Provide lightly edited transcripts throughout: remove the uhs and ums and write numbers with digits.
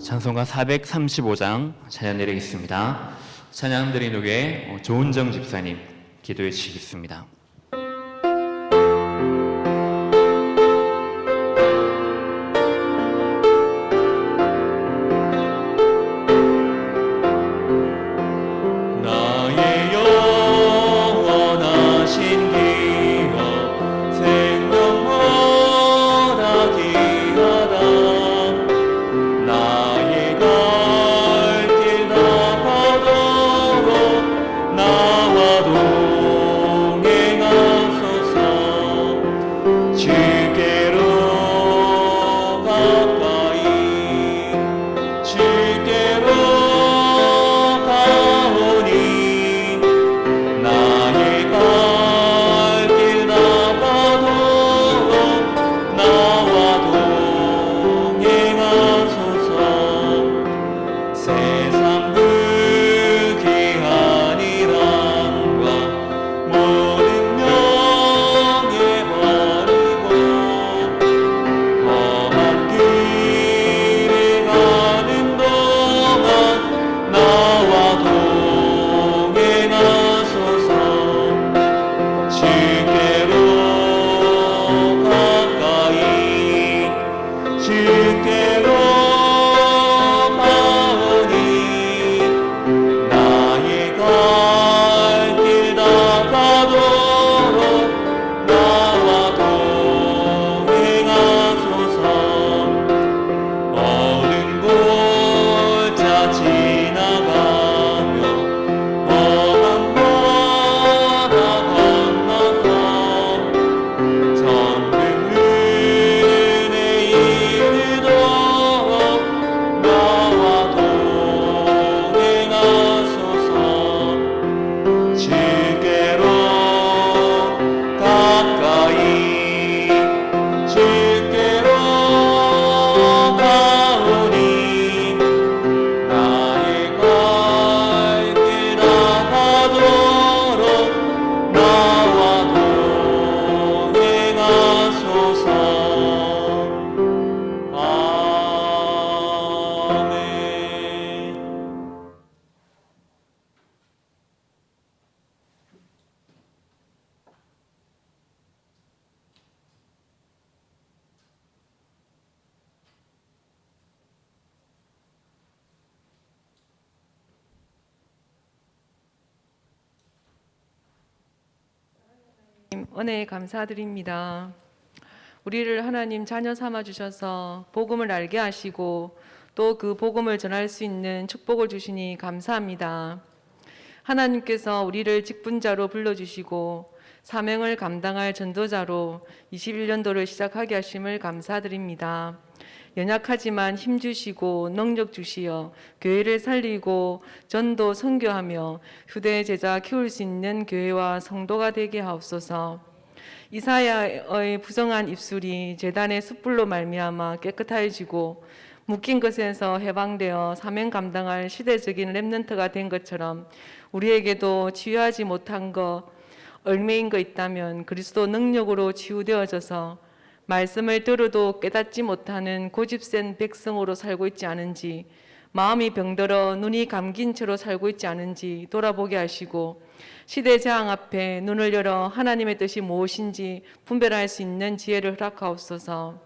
찬송가 435장 찬양 드리겠습니다. 찬양 드린 후에 조은정 집사님 기도해 주시겠습니다. 은혜에 감사드립니다. 우리를 하나님 자녀 삼아 주셔서 복음을 알게 하시고 또 그 복음을 전할 수 있는 축복을 주시니 감사합니다. 하나님께서 우리를 직분자로 불러주시고 사명을 감당할 전도자로 21년도를 시작하게 하심을 감사드립니다. 연약하지만 힘 주시고 능력 주시어 교회를 살리고 전도 선교하며 후대 제자 키울 수 있는 교회와 성도가 되게 하옵소서. 이사야의 부정한 입술이 제단의 숯불로 말미암아 깨끗해지고 묶인 것에서 해방되어 사명 감당할 시대적인 렘넌트가 된 것처럼 우리에게도 치유하지 못한 것, 얽매인 거 있다면 그리스도 능력으로 치유되어져서 말씀을 들어도 깨닫지 못하는 고집센 백성으로 살고 있지 않은지, 마음이 병들어 눈이 감긴 채로 살고 있지 않은지 돌아보게 하시고 시대 재앙 앞에 눈을 열어 하나님의 뜻이 무엇인지 분별할 수 있는 지혜를 허락하옵소서.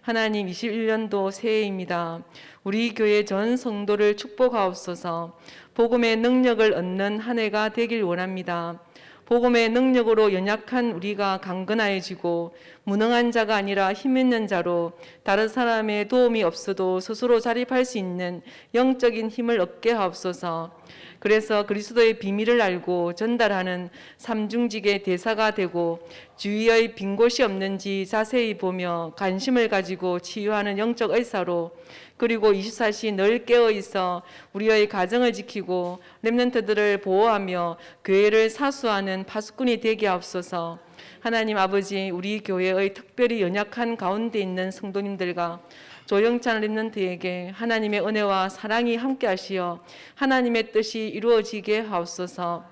하나님, 21년도 새해입니다. 우리 교회 전 성도를 축복하옵소서. 복음의 능력을 얻는 한 해가 되길 원합니다. 복음의 능력으로 연약한 우리가 강건해지고 무능한 자가 아니라 힘 있는 자로 다른 사람의 도움이 없어도 스스로 자립할 수 있는 영적인 힘을 얻게 하옵소서. 그래서 그리스도의 비밀을 알고 전달하는 삼중직의 대사가 되고 주위의 빈 곳이 없는지 자세히 보며 관심을 가지고 치유하는 영적 의사로, 그리고 24시 늘 깨어 있어 우리의 가정을 지키고 렘넌트들을 보호하며 교회를 사수하는 파수꾼이 되게 하옵소서. 하나님 아버지, 우리 교회의 특별히 연약한 가운데 있는 성도님들과 조영찬 렘넌트에게 하나님의 은혜와 사랑이 함께 하시어 하나님의 뜻이 이루어지게 하옵소서.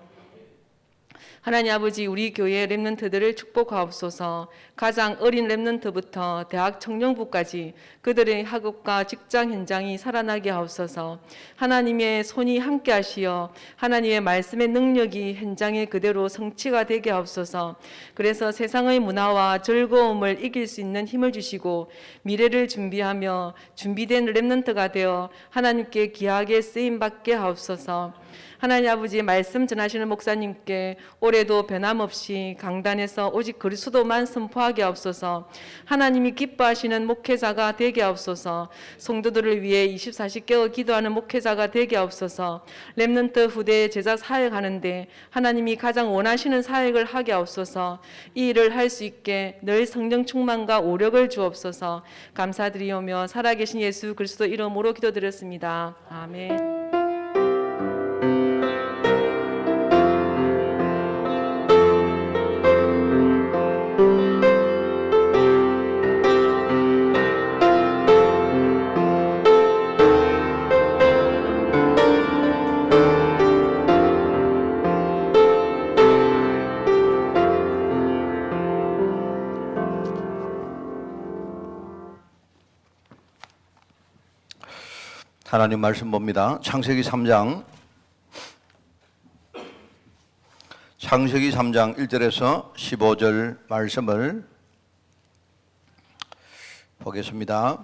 하나님 아버지, 우리 교회 렘넌트들을 축복하옵소서. 가장 어린 렘넌트부터 대학 청년부까지 그들의 학업과 직장 현장이 살아나게 하옵소서. 하나님의 손이 함께 하시어 하나님의 말씀의 능력이 현장에 그대로 성취가 되게 하옵소서. 그래서 세상의 문화와 즐거움을 이길 수 있는 힘을 주시고 미래를 준비하며 준비된 렘넌트가 되어 하나님께 귀하게 쓰임 받게 하옵소서. 하나님 아버지 말씀 전하시는 목사님께 올해도 변함없이 강단에서 오직 그리스도만 선포하게 하옵소서. 하나님이 기뻐하시는 목회자가 되게 하옵소서. 성도들을 위해 24시 깨어 기도하는 목회자가 되게 하옵소서. 렘넌트 후대 제자 사역하는데 하나님이 가장 원하시는 사역을 하게 하옵소서. 이 일을 할 수 있게 늘 성령 충만과 오력을 주옵소서. 감사드리오며 살아계신 예수 그리스도 이름으로 기도드렸습니다. 아멘. 하나님 말씀 봅니다. 창세기 3장 1절에서 15절 말씀을 보겠습니다.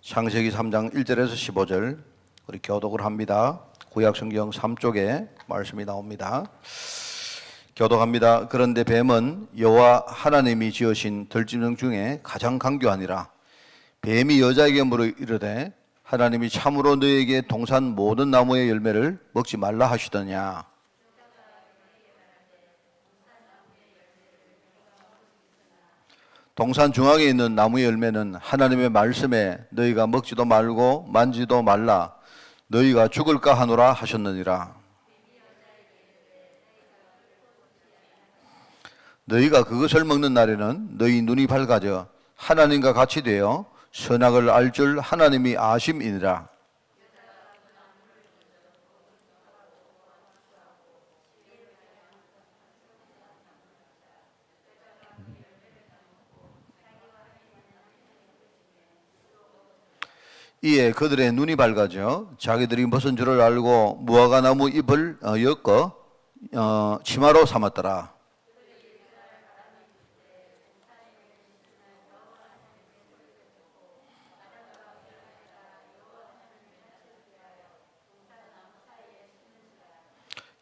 창세기 3장 1절에서 15절 우리 교독을 합니다. 구약성경 3쪽에 말씀이 나옵니다. 교독합니다. 그런데 뱀은 여호와 하나님이 지으신 들짐승 중에 가장 강교하니라. 뱀이 여자에게 물어 이르되 하나님이 참으로 너에게 동산 모든 나무의 열매를 먹지 말라 하시더냐. 동산 중앙에 있는 나무의 열매는 하나님의 말씀에 너희가 먹지도 말고 만지도 말라 너희가 죽을까 하노라 하셨느니라. 너희가 그것을 먹는 날에는 너희 눈이 밝아져 하나님과 같이 되어 선악을 알 줄 하나님이 아심이니라. 이에 그들의 눈이 밝아져 자기들이 무슨 줄을 알고 무화과 나무 잎을 엮어 치마로 삼았더라.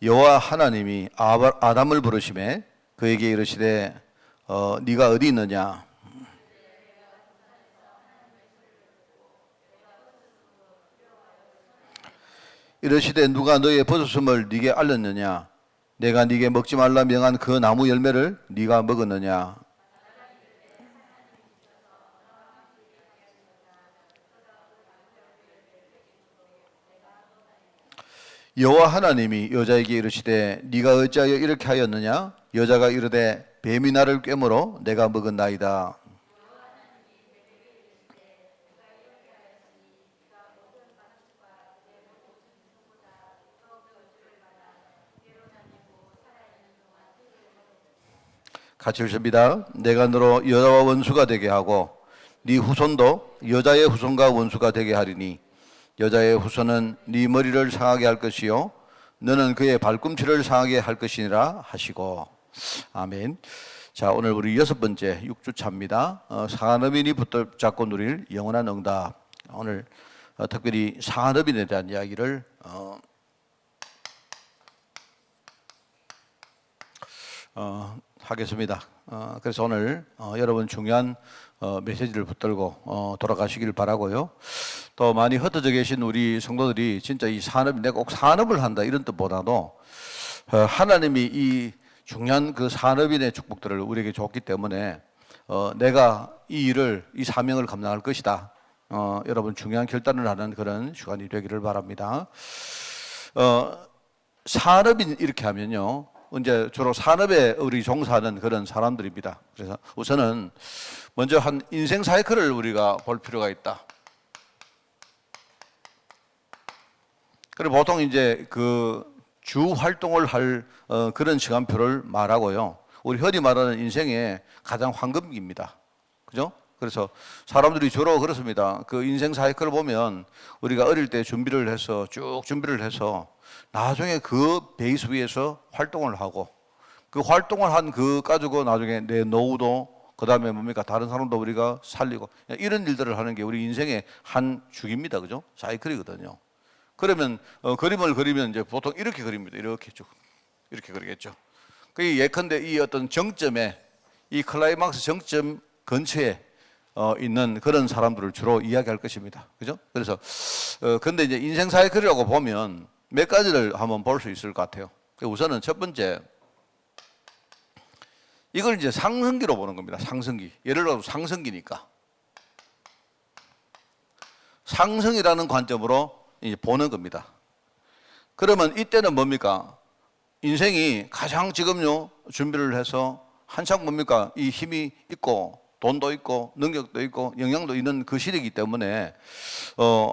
여호와 하나님이 아담을 부르심에 그에게 이르시되 네가 어디 있느냐. 이르시되 누가 너의 버섯음을 네게 알렸느냐. 내가 네게 먹지 말라 명한 그 나무 열매를 네가 먹었느냐. 여호와 하나님이 여자에게 이르시되 네가 어찌하여 이렇게 하였느냐. 여자가 이르되 뱀이 나를 꿰물어 내가 먹었나이다. 같이 읽습니다. 내가 너로 여자와 원수가 되게 하고 네 후손도 여자의 후손과 원수가 되게 하리니 여자의 후손은 네 머리를 상하게 할 것이요 너는 그의 발꿈치를 상하게 할 것이니라 하시고. 아멘. 자, 오늘 우리 6번째 6주차입니다. 산업인이 붙잡고 누릴 영원한 응답. 오늘 특별히 산업인에 대한 이야기를 하겠습니다. 그래서 오늘 여러분 중요한 메시지를 붙들고 돌아가시길 바라고요. 또 많이 흩어져 계신 우리 성도들이 진짜 이 산업, 내가 꼭 산업을 한다 이런 뜻보다도 하나님이 이 중요한 그 산업인의 축복들을 우리에게 줬기 때문에 내가 이 일을, 이 사명을 감당할 것이다. 여러분 중요한 결단을 하는 그런 시간이 되기를 바랍니다. 산업인 이렇게 하면요. 이제 주로 산업에 우리 종사하는 그런 사람들입니다. 그래서 우선은 먼저 한 인생 사이클을 우리가 볼 필요가 있다. 그리고 보통 이제 그 주 활동을 할 그런 시간표를 말하고요. 우리 흔히 말하는 인생의 가장 황금기입니다. 그죠? 그래서 사람들이 주로 그렇습니다. 그 인생 사이클을 보면 우리가 어릴 때 준비를 해서 쭉 준비를 해서 나중에 그 베이스 위에서 활동을 하고 그 활동을 한 그 가지고 나중에 내 노후도 그다음에 뭡니까 다른 사람도 우리가 살리고 이런 일들을 하는 게 우리 인생의 한 축입니다. 그죠? 사이클이거든요. 그러면 그림을 그리면 이제 보통 이렇게 그립니다. 이렇게 쭉 이렇게 그리겠죠. 그 예컨대 이 어떤 정점에 이 클라이막스 정점 근처에 있는 그런 사람들을 주로 이야기할 것입니다. 그죠? 그래서 근데 이제 인생 사이클이라고 보면 몇 가지를 한번 볼 수 있을 것 같아요. 우선은 첫 번째 이걸 이제 상승기로 보는 겁니다. 상승기. 예를 들어서 상승기니까 상승이라는 관점으로 이제 보는 겁니다. 그러면 이때는 뭡니까? 인생이 가장 지금요 준비를 해서 한창 뭡니까? 이 힘이 있고 돈도 있고 능력도 있고 영향도 있는 그 시대이기 때문에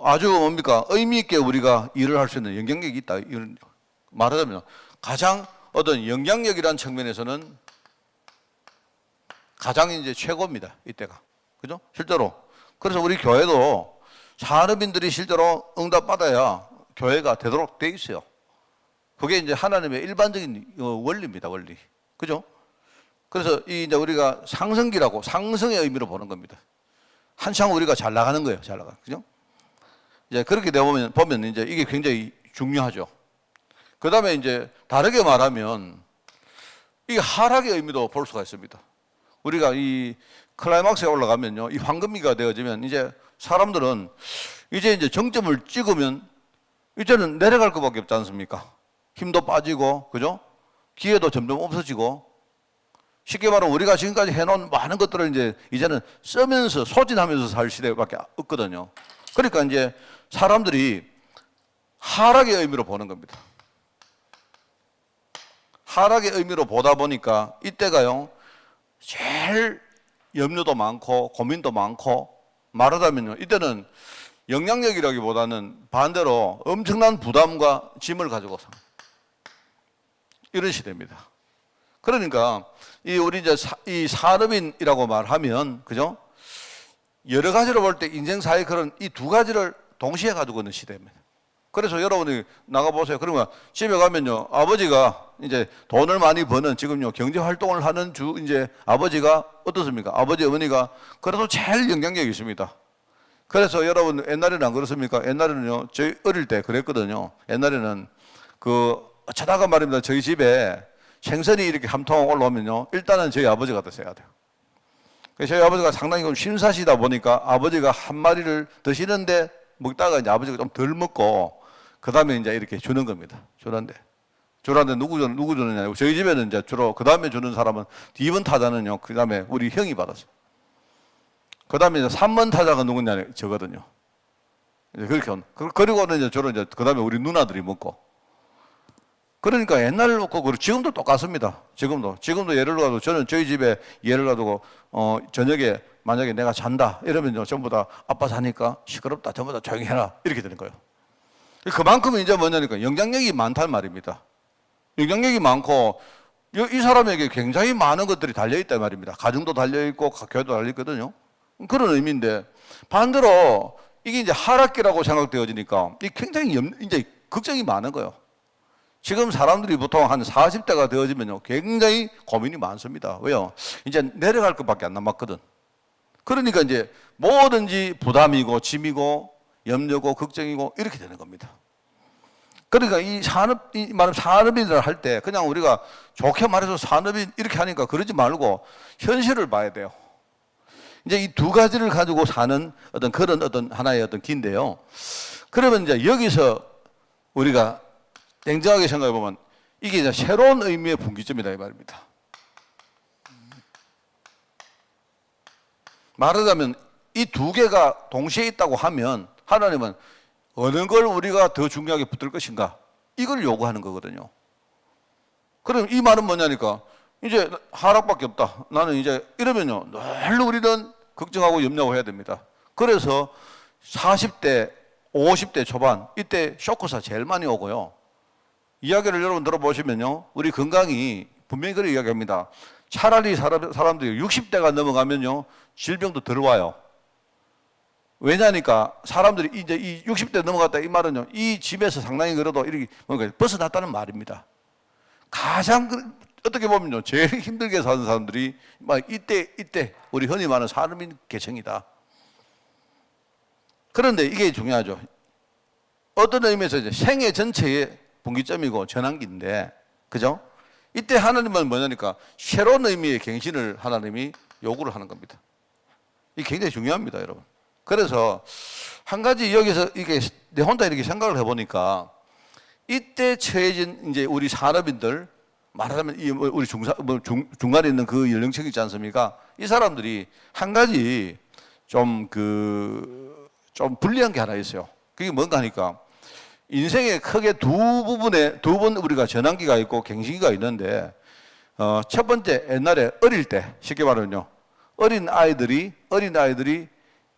아주 뭡니까? 의미 있게 우리가 일을 할 수 있는 영향력이 있다. 이런 말하자면 가장 어떤 영향력이라는 측면에서는 가장 이제 최고입니다. 이때가. 그죠? 실제로. 그래서 우리 교회도 산업인들이 실제로 응답받아야 교회가 되도록 돼 있어요. 그게 이제 하나님의 일반적인 원리입니다. 원리. 그죠? 그래서 이 이제 우리가 상승기라고 상승의 의미로 보는 겁니다. 한창 우리가 잘 나가는 거예요. 잘 나가. 그죠? 이제 그렇게 보면 이제 이게 굉장히 중요하죠. 그 다음에 이제 다르게 말하면 이 하락의 의미도 볼 수가 있습니다. 우리가 이 클라이막스에 올라가면요, 이 황금기가 되어지면 이제 사람들은 이제 정점을 찍으면 이제는 내려갈 것밖에 없지 않습니까? 힘도 빠지고, 그죠? 기회도 점점 없어지고, 쉽게 말하면 우리가 지금까지 해놓은 많은 것들을 이제는 쓰면서 소진하면서 살 시대밖에 없거든요. 그러니까 이제 사람들이 하락의 의미로 보는 겁니다. 하락의 의미로 보다 보니까 이때가요, 제일 염려도 많고 고민도 많고 말하자면요, 이때는 영향력이라기보다는 반대로 엄청난 부담과 짐을 가지고 사는 이런 시대입니다. 그러니까 우리 이제 이 산업인이라고 말하면 그죠? 여러 가지로 볼 때 인생 사이클은 이 두 가지를 동시에 가지고 있는 시대입니다. 그래서 여러분이 나가 보세요. 그러면 집에 가면요, 아버지가 이제 돈을 많이 버는 지금요 경제 활동을 하는 이제 아버지가 어떻습니까? 아버지 어머니가 그래도 제일 영향력이 있습니다. 그래서 여러분 옛날에는 안 그렇습니까? 옛날에는요 저희 어릴 때 그랬거든요. 옛날에는 어쩌다가 말입니다. 저희 집에 생선이 이렇게 한 통 올라오면요 일단은 저희 아버지가 드셔야 돼요. 저희 아버지가 상당히 좀 심사시다 보니까 아버지가 한 마리를 드시는데 먹다가 이제 아버지가 좀 덜 먹고 그 다음에 이제 이렇게 주는 겁니다. 주는데 누구 주느냐? 저희 집에는 이제 주로 그 다음에 주는 사람은 2번 타자는요. 그 다음에 우리 형이 받았어요. 그 다음에 이제 3번 타자가 누구냐? 저거든요. 이제 그렇게 그리고는 이제 주로 이제 그 다음에 우리 누나들이 먹고. 그러니까 옛날을 놓고 그리고 지금도 똑같습니다. 지금도 예를 들어서 저는 저희 집에 예를 가지고 저녁에 만약에 내가 잔다 이러면요 전부 다 아빠 자니까 시끄럽다 전부 다 조용히 해라 이렇게 되는 거예요. 그만큼 이제 뭐냐니까 영향력이 많단 말입니다. 영향력이 많고 이 사람에게 굉장히 많은 것들이 달려있단 말입니다. 가정도 달려있고 교회도 달려있거든요. 그런 의미인데 반대로 이게 이제 하락기라고 생각되어지니까 이게 굉장히 이제 걱정이 많은 거예요. 지금 사람들이 보통 한 40대가 되어지면요 굉장히 고민이 많습니다. 왜요? 이제 내려갈 것밖에 안 남았거든. 그러니까 이제 뭐든지 부담이고 짐이고 염려고 걱정이고 이렇게 되는 겁니다. 그러니까 이 산업인을 할 때 그냥 우리가 좋게 말해서 산업인 이렇게 하니까 그러지 말고 현실을 봐야 돼요. 이제 이 두 가지를 가지고 사는 그런 하나의 기인데요. 그러면 이제 여기서 우리가 냉정하게 생각해 보면 이게 이제 새로운 의미의 분기점이다 이 말입니다. 말하자면 이 두 개가 동시에 있다고 하면 하나님은 어느 걸 우리가 더 중요하게 붙들 것인가 이걸 요구하는 거거든요. 그럼 이 말은 뭐냐니까 이제 하락밖에 없다. 나는 이제 이러면요 늘 우리는 걱정하고 염려하고 해야 됩니다. 그래서 40대 50대 초반 이때 쇼크사 제일 많이 오고요. 이야기를 여러분 들어보시면요 우리 건강이 분명히 그렇게 이야기합니다. 차라리 사람들이 60대가 넘어가면요, 질병도 덜 와요. 왜냐니까 사람들이 이제 이 60대 넘어갔다 이 말은요, 이 집에서 상당히 그래도 이렇게 뭔가 벗어났다는 말입니다. 가장 어떻게 보면요, 제일 힘들게 사는 사람들이 막 이때 우리 흔히 말하는 산업인 계층이다. 그런데 이게 중요하죠. 어떤 의미에서 이제 생애 전체의 분기점이고 전환기인데, 그죠? 이때 하나님은 뭐냐니까 새로운 의미의 갱신을 하나님이 요구를 하는 겁니다. 이게 굉장히 중요합니다, 여러분. 그래서 한 가지 여기서 이게 내 혼자 이렇게 생각을 해보니까 이때 처해진 이제 우리 산업인들, 말하자면 이 우리 중간에 있는 그 연령층 있지 않습니까? 이 사람들이 한 가지 좀 불리한 게 하나 있어요. 그게 뭔가 하니까 인생에 크게 두 번 우리가 전환기가 있고 갱신기가 있는데, 첫 번째 옛날에 어릴 때 쉽게 말하면요, 어린 아이들이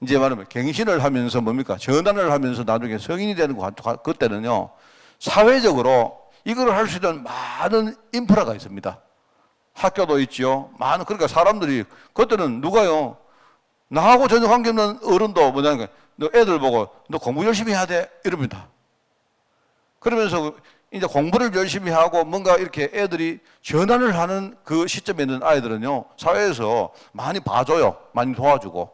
이제 말하면 갱신을 하면서 뭡니까? 전환을 하면서 나중에 성인이 되는 거 그때는요, 사회적으로 이걸 할 수 있는 많은 인프라가 있습니다. 학교도 있죠. 그러니까 사람들이 그때는 누가요? 나하고 전혀 관계없는 어른도 뭐냐니까 너 애들 보고 너 공부 열심히 해야 돼 이럽니다. 그러면서 이제 공부를 열심히 하고 뭔가 이렇게 애들이 전환을 하는 그 시점에 있는 아이들은요, 사회에서 많이 봐줘요. 많이 도와주고.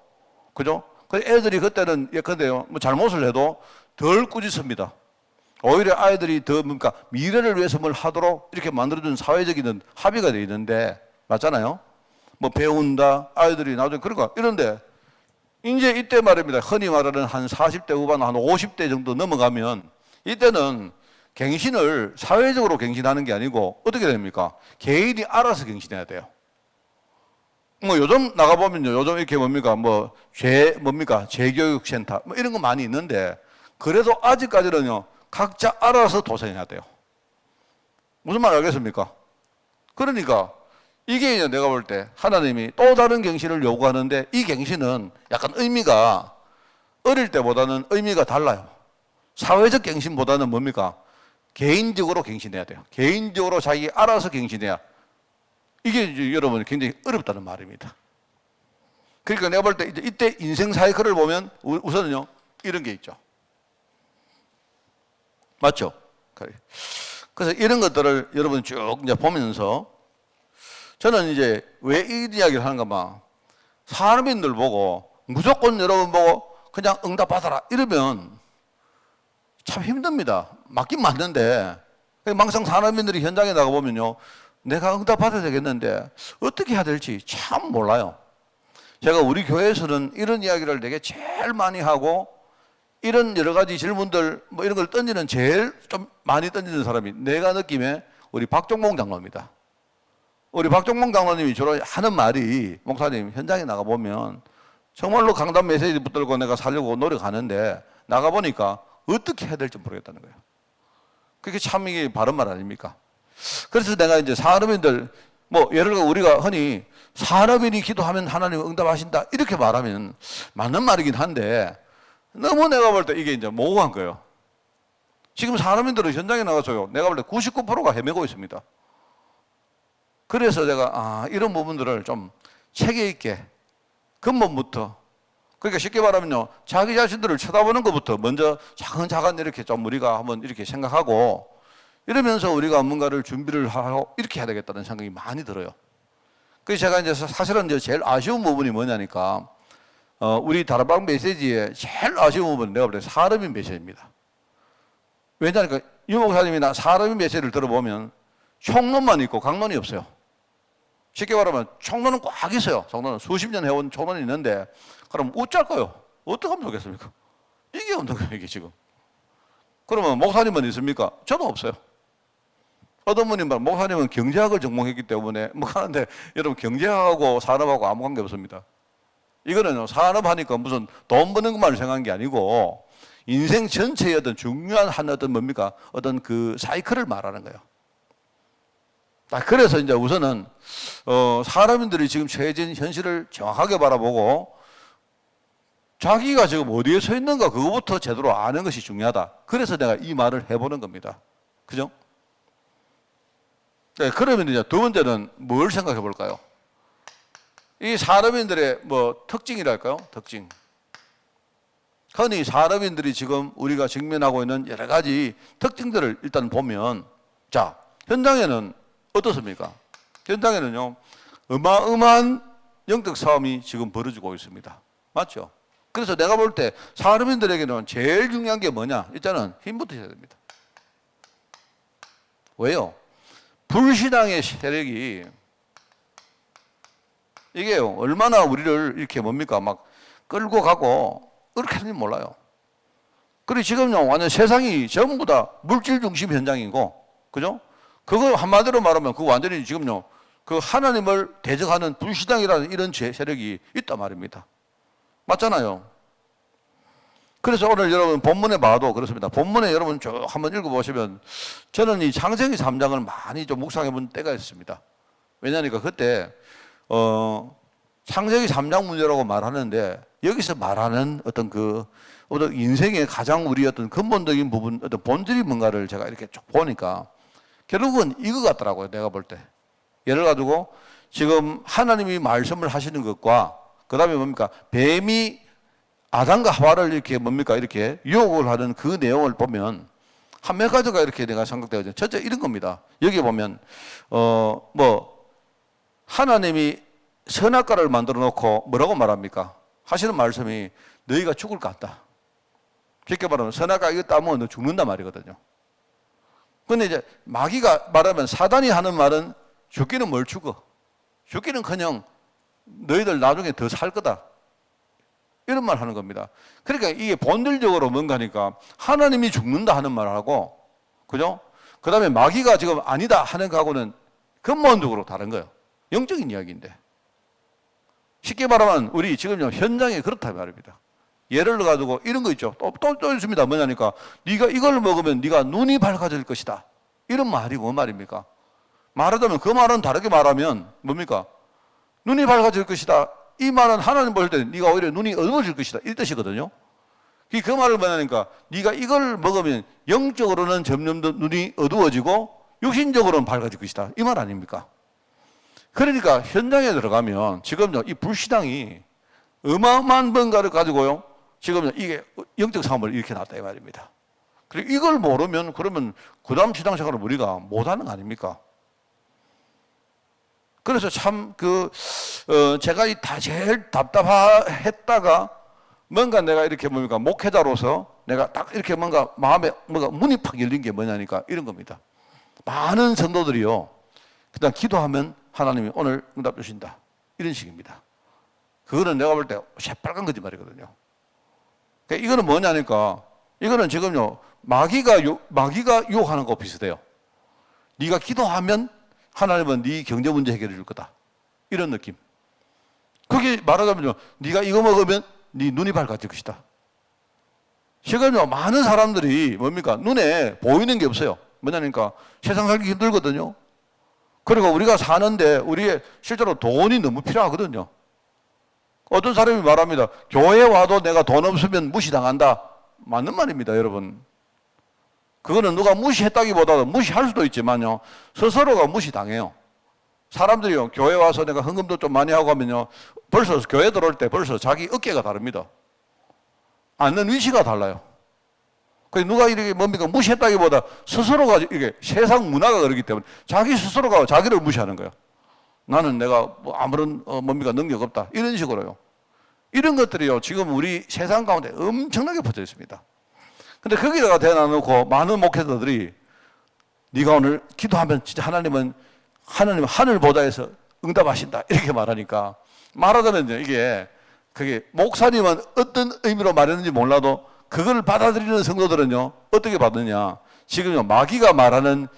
그죠? 그 애들이 그때는 예컨대요, 뭐 잘못을 해도 덜 꾸짖습니다. 오히려 아이들이 더 뭔가 미래를 위해서 뭘 하도록 이렇게 만들어준 사회적인 합의가 되어 있는데, 맞잖아요? 뭐 배운다, 아이들이 나중에, 그러니까 이런데, 이제 이때 말입니다. 흔히 말하는 한 40대 후반, 한 50대 정도 넘어가면, 이때는 갱신을 사회적으로 갱신하는 게 아니고, 어떻게 됩니까? 개인이 알아서 갱신해야 돼요. 뭐 요즘 나가보면요, 요즘 이렇게 뭡니까? 재교육센터, 뭐 이런 거 많이 있는데, 그래도 아직까지는요, 각자 알아서 도생해야 돼요. 무슨 말 알겠습니까? 그러니까 이게 이제 내가 볼 때 하나님이 또 다른 갱신을 요구하는데, 이 갱신은 약간 의미가 어릴 때보다는 의미가 달라요. 사회적 갱신보다는 뭡니까? 개인적으로 갱신해야 돼요. 개인적으로 자기 알아서 갱신해야. 이게 이제 여러분 굉장히 어렵다는 말입니다. 그러니까 내가 볼 때 이때 인생 사이클을 보면 우선은요, 이런 게 있죠. 맞죠? 그래서 이런 것들을 여러분 쭉 이제 보면서 저는 이제 왜 이 이야기를 하는가 봐. 산업인들 보고 무조건 여러분 보고 그냥 응답받아라 이러면 참 힘듭니다. 맞긴 맞는데, 막상 산업인들이 현장에 나가보면요, 내가 응답받아야 되겠는데 어떻게 해야 될지 참 몰라요. 제가 우리 교회에서는 이런 이야기를 되게 제일 많이 하고, 이런 여러 가지 질문들 뭐 이런 걸 던지는 제일 좀 많이 던지는 사람이 내가 느낌에 우리 박종봉 장로입니다. 우리 박종봉 장로님이 주로 하는 말이, 목사님 현장에 나가보면 정말로 강단 메시지 붙들고 내가 살려고 노력하는데 나가보니까 어떻게 해야 될지 모르겠다는 거예요. 그게 참 이게 바른 말 아닙니까? 그래서 내가 이제 산업인들, 뭐 예를 들어 우리가 흔히 산업인이 기도하면 하나님 응답하신다 이렇게 말하면 맞는 말이긴 한데, 너무 내가 볼 때 이게 이제 모호한 거예요. 지금 산업인들은 현장에 나가서요, 내가 볼 때 99%가 헤매고 있습니다. 그래서 내가 이런 부분들을 좀 체계 있게 근본부터, 그러니까 쉽게 말하면요, 자기 자신들을 쳐다보는 것부터 먼저 차근차근 이렇게 좀 우리가 한번 이렇게 생각하고, 이러면서 우리가 뭔가를 준비를 하고 이렇게 해야 되겠다는 생각이 많이 들어요. 그래서 제가 이제 사실은 이제 제일 아쉬운 부분이 뭐냐니까, 우리 다락방 메시지의 제일 아쉬운 부분은 내가 볼 때 산업인 메시지입니다. 왜냐니까 유 목사님이나 산업인 메시지를 들어보면 총론만 있고 강론이 없어요. 쉽게 말하면 총론은 꽉 있어요. 총론은 수십 년 해온 총론이 있는데, 그럼 어쩔까요? 어떻게 하면 좋겠습니까? 이게 없는 거예요, 이게 지금. 그러면 목사님은 있습니까? 저도 없어요. 어떤 분이 말, 목사님은 경제학을 전공했기 때문에 뭐 하는데, 여러분 경제학하고 산업하고 아무 관계 없습니다. 이거는 산업하니까 무슨 돈 버는 것만 생각한 게 아니고 인생 전체의 어떤 중요한 한 어떤 뭡니까? 어떤 그 사이클을 말하는 거예요. 그래서 이제 우선은 산업인들이 지금 처해진 현실을 정확하게 바라보고 자기가 지금 어디에 서 있는가 그거부터 제대로 아는 것이 중요하다. 그래서 내가 이 말을 해보는 겁니다. 그죠? 네, 그러면 이제 두 번째는 뭘 생각해 볼까요? 이 산업인들의 뭐 특징이랄까요? 특징. 흔히 산업인들이 지금 우리가 직면하고 있는 여러 가지 특징들을 일단 보면, 자, 현장에는 어떻습니까? 현장에는요, 어마어마한 영적 싸움이 지금 벌어지고 있습니다. 맞죠? 그래서 내가 볼 때 산업인들에게는 제일 중요한 게 뭐냐? 일단은 힘부터 해야 됩니다. 왜요? 불신앙의 세력이 이게요, 얼마나 우리를 이렇게 뭡니까? 막 끌고 가고, 그렇게 하는지 몰라요. 그리고 지금요, 완전 세상이 전부 다 물질 중심 현장이고, 그죠? 그거 한마디로 말하면 그 완전히 지금요, 그 하나님을 대적하는 불신앙이라는 이런 세력이 있단 말입니다. 맞잖아요. 그래서 오늘 여러분 본문에 봐도 그렇습니다. 본문에 여러분 쭉 한번 읽어보시면 저는 이 창세기 3장을 많이 좀 묵상해 본 때가 있습니다. 왜냐하니까 그때 창세기 3장 문제라고 말하는데 여기서 말하는 어떤 인생의 가장 우리 어떤 근본적인 부분, 어떤 본질이 뭔가를 제가 이렇게 쭉 보니까 결국은 이거 같더라고요. 내가 볼 때. 예를 가지고 지금 하나님이 말씀을 하시는 것과 그 다음에 뭡니까? 뱀이 아담과 하와를 이렇게 뭡니까? 이렇게 유혹을 하는 그 내용을 보면 한 몇 가지가 이렇게 내가 생각되거든요. 첫째 이런 겁니다. 여기 보면 하나님이 선악과를 만들어 놓고 뭐라고 말합니까? 하시는 말씀이 너희가 죽을 것 같다. 쉽게 말하면 선악과 이거 따면 너 죽는단 말이거든요. 근데 이제 마귀가 말하면 사단이 하는 말은 죽기는 뭘 죽어? 죽기는 그냥 너희들 나중에 더 살 거다. 이런 말 하는 겁니다. 그러니까 이게 본질적으로 뭔가니까 하나님이 죽는다 하는 말하고, 그죠? 그 다음에 마귀가 지금 아니다 하는 거하고는 근본적으로 다른 거예요. 영적인 이야기인데. 쉽게 말하면 우리 지금 현장에 그렇다 말입니다. 예를 가지고 이런 거 있죠. 또 있습니다. 뭐냐니까 네가 이걸 먹으면 네가 눈이 밝아질 것이다. 이런 말이 뭔 말입니까? 말하자면 그 말은 다르게 말하면 뭡니까? 눈이 밝아질 것이다. 이 말은 하나님 볼 때 네가 오히려 눈이 어두워질 것이다. 이 뜻이거든요. 그 말을 뭐냐니까 네가 이걸 먹으면 영적으로는 점점 더 눈이 어두워지고 육신적으로는 밝아질 것이다. 이 말 아닙니까? 그러니까 현장에 들어가면 지금요 이 불신앙이 어마어마한 뭔가를 가지고요 지금 이게 영적 상황을 이렇게 놨다 이 말입니다. 그리고 이걸 모르면 그러면 그 다음 신앙생활을 우리가 못하는 거 아닙니까? 그래서 참 제가 다 제일 답답했다가 뭔가 내가 이렇게 뭡니까 목회자로서 내가 딱 이렇게 뭔가 마음에 뭔가 문이 팍 열린 게 뭐냐니까 이런 겁니다. 많은 성도들이요 그냥 기도하면 하나님이 오늘 응답 주신다 이런 식입니다. 그거는 내가 볼 때 새빨간 거짓말이거든요. 그러니까 이거는 뭐냐니까 이거는 지금요 마귀가 유혹하는 거 비슷해요. 네가 기도하면 하나님은 네 경제 문제 해결해 줄 거다. 이런 느낌. 그게 말하자면요. 네가 이거 먹으면 네 눈이 밝아질 것이다. 지금요 많은 사람들이 뭡니까? 눈에 보이는 게 없어요. 뭐냐니까 세상 살기 힘들거든요. 그리고 우리가 사는데 우리의 실제로 돈이 너무 필요하거든요. 어떤 사람이 말합니다. 교회 와도 내가 돈 없으면 무시당한다. 맞는 말입니다, 여러분. 그거는 누가 무시했다기보다도 무시할 수도 있지만요. 스스로가 무시당해요. 사람들이요. 교회 와서 내가 헌금도 좀 많이 하고 하면요. 벌써 교회 들어올 때 벌써 자기 어깨가 다릅니다. 앉는 위치가 달라요. 그 누가 이렇게 뭡니까? 무시했다기보다 스스로가 이게 세상 문화가 그러기 때문에 자기 스스로가 자기를 무시하는 거예요. 나는 내가 뭐 아무런 뭡니까? 능력 없다. 이런 식으로요. 이런 것들이요. 지금 우리 세상 가운데 엄청나게 퍼져 있습니다. 근데 거기다가 대놔놓고 많은 목회자들이 네가 오늘 기도하면 진짜 하나님 하늘 보좌에서 응답하신다 이렇게 말하니까 말하자면요 그게 목사님은 어떤 의미로 말했는지 몰라도 그걸 받아들이는 성도들은요 어떻게 받느냐 지금요 마귀가 말하면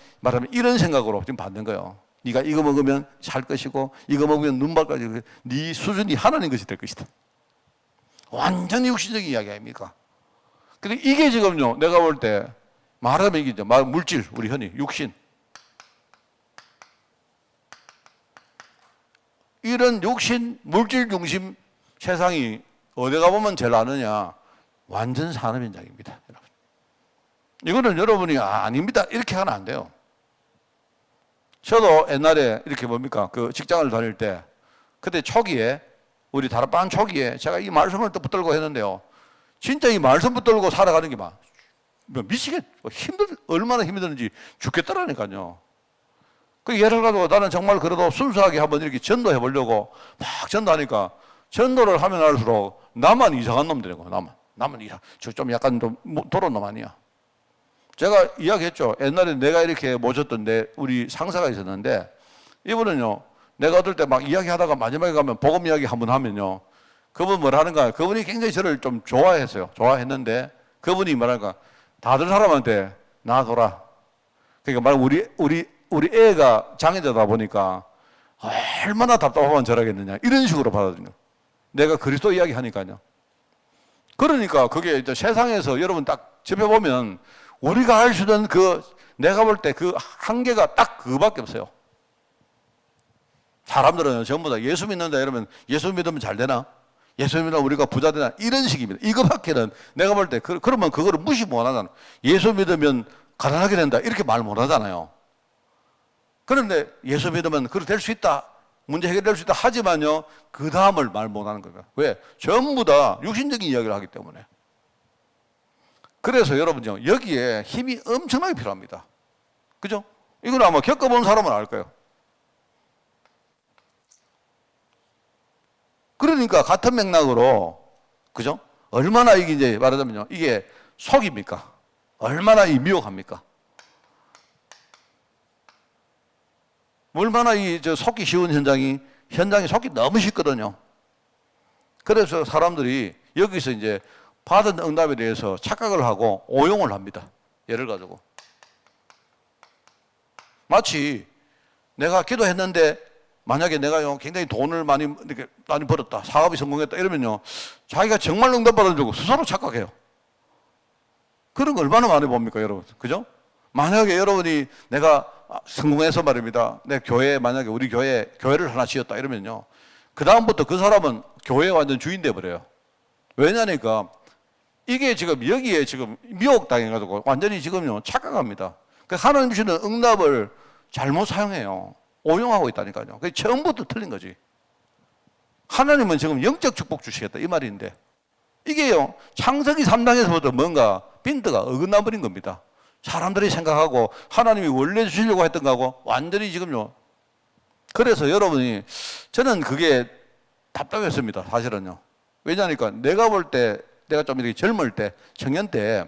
이런 생각으로 지금 받는 거예요. 네가 이거 먹으면 살 것이고 이거 먹으면 눈 밝아지고 네 수준이 하나님 것이 될 것이다. 완전히 육신적인 이야기 아닙니까? 근데 이게 지금요, 내가 볼 때, 말하면 이게 물질, 우리 흔히, 육신. 이런 육신, 물질 중심 세상이 어디 가보면 제일 아느냐? 완전 산업 현장입니다, 여러분. 이거는 여러분이, 아닙니다. 이렇게 하면 안 돼요. 저도 옛날에 이렇게 뭡니까? 그 직장을 다닐 때, 그때 초기에 우리 다락방 초기에 제가 이 말씀을 또 붙들고 했는데요. 진짜 이 말씀 붙들고 살아가는 게 막 미치겠 얼마나 힘들는지 죽겠더라니까요. 그 예를 가지고 나는 정말 그래도 순수하게 한번 이렇게 전도해 보려고 막 전도하니까 전도를 하면 할수록 나만 이상한 놈들이고 나만 이상 좀 약간 좀 도른 놈 아니야. 제가 이야기했죠. 옛날에 내가 이렇게 모셨던데 우리 상사가 있었는데 이분은요. 내가 어떨 때 막 이야기하다가 마지막에 가면 복음 이야기 한번 하면요. 그분 뭐라 하는가? 그분이 굉장히 저를 좀 좋아했어요. 좋아했는데 그분이 뭐랄까? 다른 사람한테 나가라. 그러니까 말 우리 애가 장애자다 보니까 얼마나 답답하면 저러겠느냐 이런 식으로 받아들여요. 내가 그리스도 이야기 하니까요. 그러니까 그게 이제 세상에서 여러분 딱 접해보면 우리가 할 수 있는 그 내가 볼 때 그 한계가 딱 그거밖에 없어요. 사람들은 전부 다 예수 믿는다 이러면 예수 믿으면 잘 되나? 예수 믿으면 우리가 부자 되나? 이런 식입니다. 이거밖에는 내가 볼 때 그러면 그거를 무시 못 하잖아. 예수 믿으면 가난하게 된다 이렇게 말 못 하잖아요. 그런데 예수 믿으면 그렇게 될 수 있다. 문제 해결될 수 있다 하지만요. 그 다음을 말 못 하는 거예요. 왜? 전부 다 육신적인 이야기를 하기 때문에. 그래서 여러분요. 여기에 힘이 엄청나게 필요합니다. 그죠? 이건 아마 겪어본 사람은 알 거예요. 그러니까 같은 맥락으로 그죠? 얼마나 이게 이제 말하자면요. 이게 속입니까? 얼마나 이 미혹합니까? 얼마나 이 저 속기 쉬운 현장이 속기 너무 쉽거든요. 그래서 사람들이 여기서 이제 받은 응답에 대해서 착각을 하고 오용을 합니다. 예를 가지고 마치 내가 기도했는데 만약에 내가요 굉장히 돈을 많이 이렇게 많이 벌었다, 사업이 성공했다 이러면요 자기가 정말 응답받은 줄 알고 스스로 착각해요. 그런 거 얼마나 많이 봅니까, 여러분? 그죠? 만약에 여러분이 내가 성공해서 말입니다. 내 교회 만약에 우리 교회를 하나 지었다 이러면요 그 다음부터 그 사람은 교회 완전 주인 돼 버려요. 왜냐니까 이게 지금 여기에 지금 미혹당해가지고 완전히 지금요 착각합니다. 하나님 주시는 응답을 잘못 사용해요. 오용하고 있다니까요. 그게 처음부터 틀린 거지. 하나님은 지금 영적 축복 주시겠다 이 말인데 이게요 창세기 3장에서부터 뭔가 빈트가 어긋나 버린 겁니다. 사람들이 생각하고 하나님이 원래 주시려고 했던 거하고 완전히 지금요. 그래서 여러분이 저는 그게 답답했습니다. 사실은요. 왜냐니까 내가 볼 때 내가 좀 이렇게 젊을 때 청년 때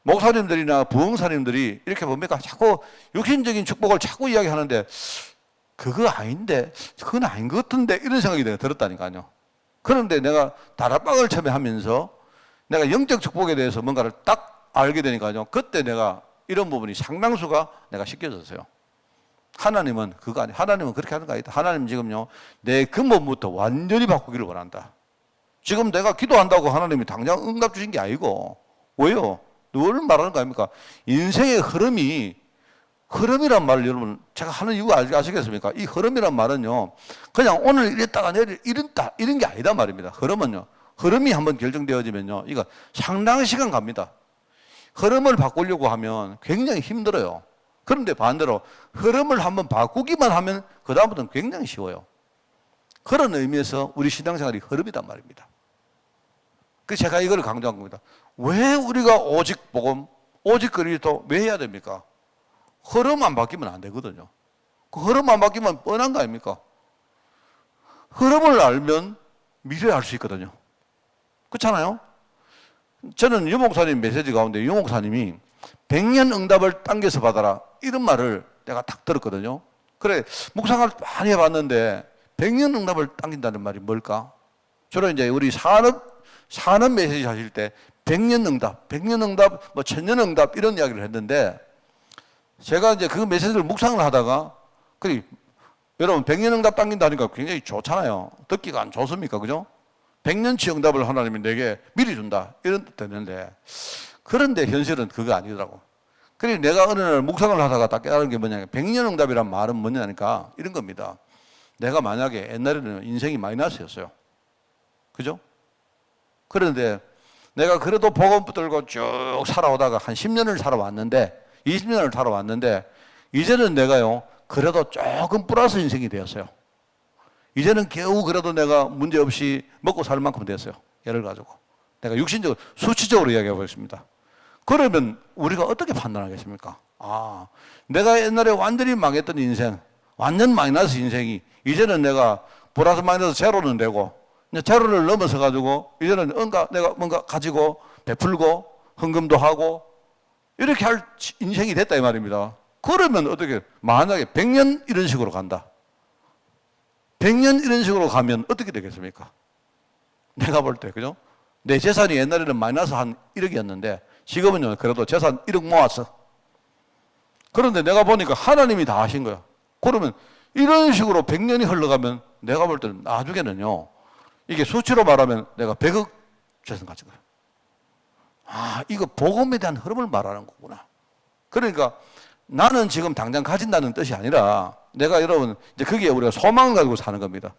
목사님들이나 부흥사님들이 이렇게 뭡니까? 자꾸 육신적인 축복을 자꾸 이야기하는데 그거 아닌데, 그건 아닌 것 같은데 이런 생각이 내가 들었다니까요. 그런데 내가 다락방을 처음에 하면서 내가 영적 축복에 대해서 뭔가를 딱 알게 되니까요. 그때 내가 이런 부분이 상당수가 내가 씻겨졌어요. 하나님은 그거 아니에요. 하나님은 그렇게 하는 거 아니다. 하나님 지금요 내 근본부터 완전히 바꾸기를 원한다. 지금 내가 기도한다고 하나님이 당장 응답 주신 게 아니고 왜요? 늘 말하는 거 아닙니까? 인생의 흐름이란 말을 여러분 제가 하는 이유 아시겠습니까? 이 흐름이란 말은요 그냥 오늘 이랬다가 내일 이런 게 아니다 말입니다. 흐름은요 흐름이 한번 결정되어지면요 이거 상당한 시간 갑니다. 흐름을 바꾸려고 하면 굉장히 힘들어요. 그런데 반대로 흐름을 한번 바꾸기만 하면 그 다음부터는 굉장히 쉬워요. 그런 의미에서 우리 신앙생활이 흐름이란 말입니다. 그래서 제가 이걸 강조한 겁니다. 왜 우리가 오직 복음, 오직 그리스도 왜 해야 됩니까? 흐름 안 바뀌면 안 되거든요. 그 흐름 안 바뀌면 뻔한 거 아닙니까? 흐름을 알면 미래를 알 수 있거든요. 그렇잖아요? 저는 유 목사님 메시지 가운데 유 목사님이 100년 응답을 당겨서 받아라 이런 말을 내가 딱 들었거든요. 그래 묵상을 많이 해봤는데 100년 응답을 당긴다는 말이 뭘까? 주로 이제 우리 산업 메시지 하실 때 100년 응답, 100년 응답, 뭐 1000년 응답 이런 이야기를 했는데 제가 이제 그 메시지를 묵상을 하다가 그래 여러분 100년 응답 당긴다니까 굉장히 좋잖아요. 듣기가 안 좋습니까? 그죠? 100년치 응답을 하나님이 내게 미리 준다 이런 뜻 되는데 그런데 현실은 그거 아니더라고. 그래서 내가 어느 날 묵상을 하다가 딱 깨달은 게 뭐냐면 100년 응답이란 말은 뭐냐니까 이런 겁니다. 내가 만약에 옛날에는 인생이 마이너스였어요. 그죠? 그런데 내가 그래도 복음 붙들고 쭉 살아오다가 한 10년을 살아왔는데 20년을 살아왔는데 이제는 내가요 그래도 조금 플러스 인생이 되었어요. 이제는 겨우 그래도 내가 문제없이 먹고 살 만큼 됐어요. 예를 가지고. 내가 육신적으로, 수치적으로 이야기해 보겠습니다. 그러면 우리가 어떻게 판단하겠습니까? 아, 내가 옛날에 완전히 망했던 인생, 완전 마이너스 인생이 이제는 내가 플러스 마이너스 제로는 되고, 이제 제로를 넘어서 가지고 이제는 내가 뭔가 가지고 베풀고 헌금도 하고 이렇게 할 인생이 됐다 이 말입니다. 그러면 어떻게, 만약에 100년 이런 식으로 간다. 100년 이런 식으로 가면 어떻게 되겠습니까? 내가 볼 때, 그죠? 내 재산이 옛날에는 마이너스 한 1억이었는데 지금은요, 그래도 재산 1억 모았어. 그런데 내가 보니까 하나님이 다 하신 거야. 그러면 이런 식으로 100년이 흘러가면 내가 볼 때는 나중에는요, 이게 수치로 말하면 내가 100억 재산 가진 거야. 아, 이거 복음에 대한 흐름을 말하는 거구나. 그러니까 나는 지금 당장 가진다는 뜻이 아니라 내가 여러분, 이제 그게 우리가 소망을 가지고 사는 겁니다.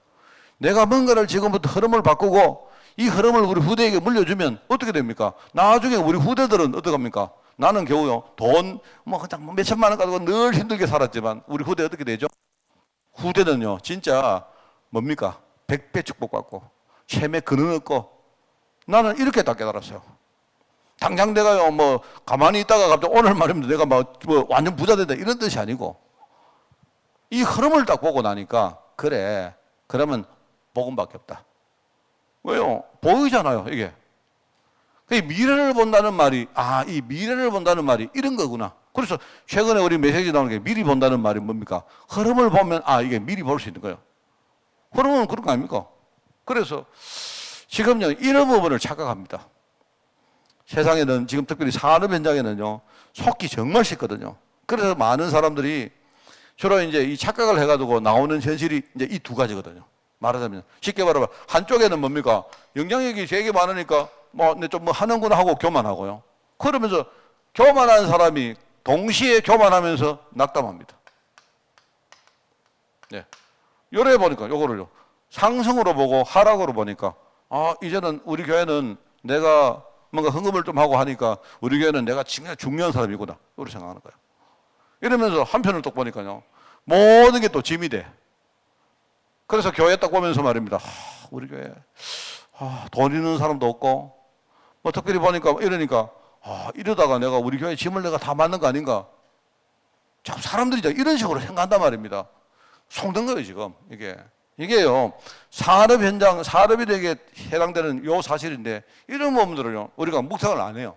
내가 뭔가를 지금부터 흐름을 바꾸고 이 흐름을 우리 후대에게 물려주면 어떻게 됩니까? 나중에 우리 후대들은 어떻게 합니까? 나는 겨우요, 돈, 그냥 몇천만 원 가지고 늘 힘들게 살았지만 우리 후대 어떻게 되죠? 후대는요, 진짜 뭡니까? 100배 축복받고, 셈에 근원 없고, 나는 이렇게 딱 깨달았어요. 당장 내가요, 가만히 있다가 갑자기 오늘 말이면 내가 완전 부자 된다 이런 뜻이 아니고, 이 흐름을 딱 보고 나니까, 그래, 그러면 복음밖에 없다. 왜요? 보이잖아요, 이게. 미래를 본다는 말이, 이 미래를 본다는 말이 이런 거구나. 그래서 최근에 우리 메시지 나오는 게 미리 본다는 말이 뭡니까? 흐름을 보면, 이게 미리 볼 수 있는 거예요. 흐름은 그런 거 아닙니까? 그래서 지금요, 이런 부분을 착각합니다. 세상에는 지금 특별히 산업 현장에는요, 속기 정말 쉽거든요. 그래서 많은 사람들이 주로 이제 이 착각을 해가지고 나오는 현실이 이제 이 두 가지거든요. 말하자면, 쉽게 말하면, 한쪽에는 뭡니까? 영향력이 되게 많으니까, 좀 하는구나 하고 교만하고요. 그러면서 교만한 사람이 동시에 교만하면서 낙담합니다. 네. 요래 보니까, 요거를요. 상승으로 보고 하락으로 보니까, 이제는 우리 교회는 내가 뭔가 헌금을 좀 하고 하니까 우리 교회는 내가 진짜 중요한 사람이구나. 이렇게 생각하는 거예요. 이러면서 한편을 딱 보니까요. 모든 게 또 짐이 돼. 그래서 교회 딱 보면서 말입니다. 우리 교회, 돈 있는 사람도 없고, 특별히 보니까 이러니까, 이러다가 내가 우리 교회 짐을 내가 다 맞는 거 아닌가. 자꾸 사람들이 이런 식으로 생각한단 말입니다. 속는 거예요, 지금. 이게요, 산업 현장, 산업인에게 해당되는 요 사실인데, 이런 부분들을요, 우리가 묵상을 안 해요.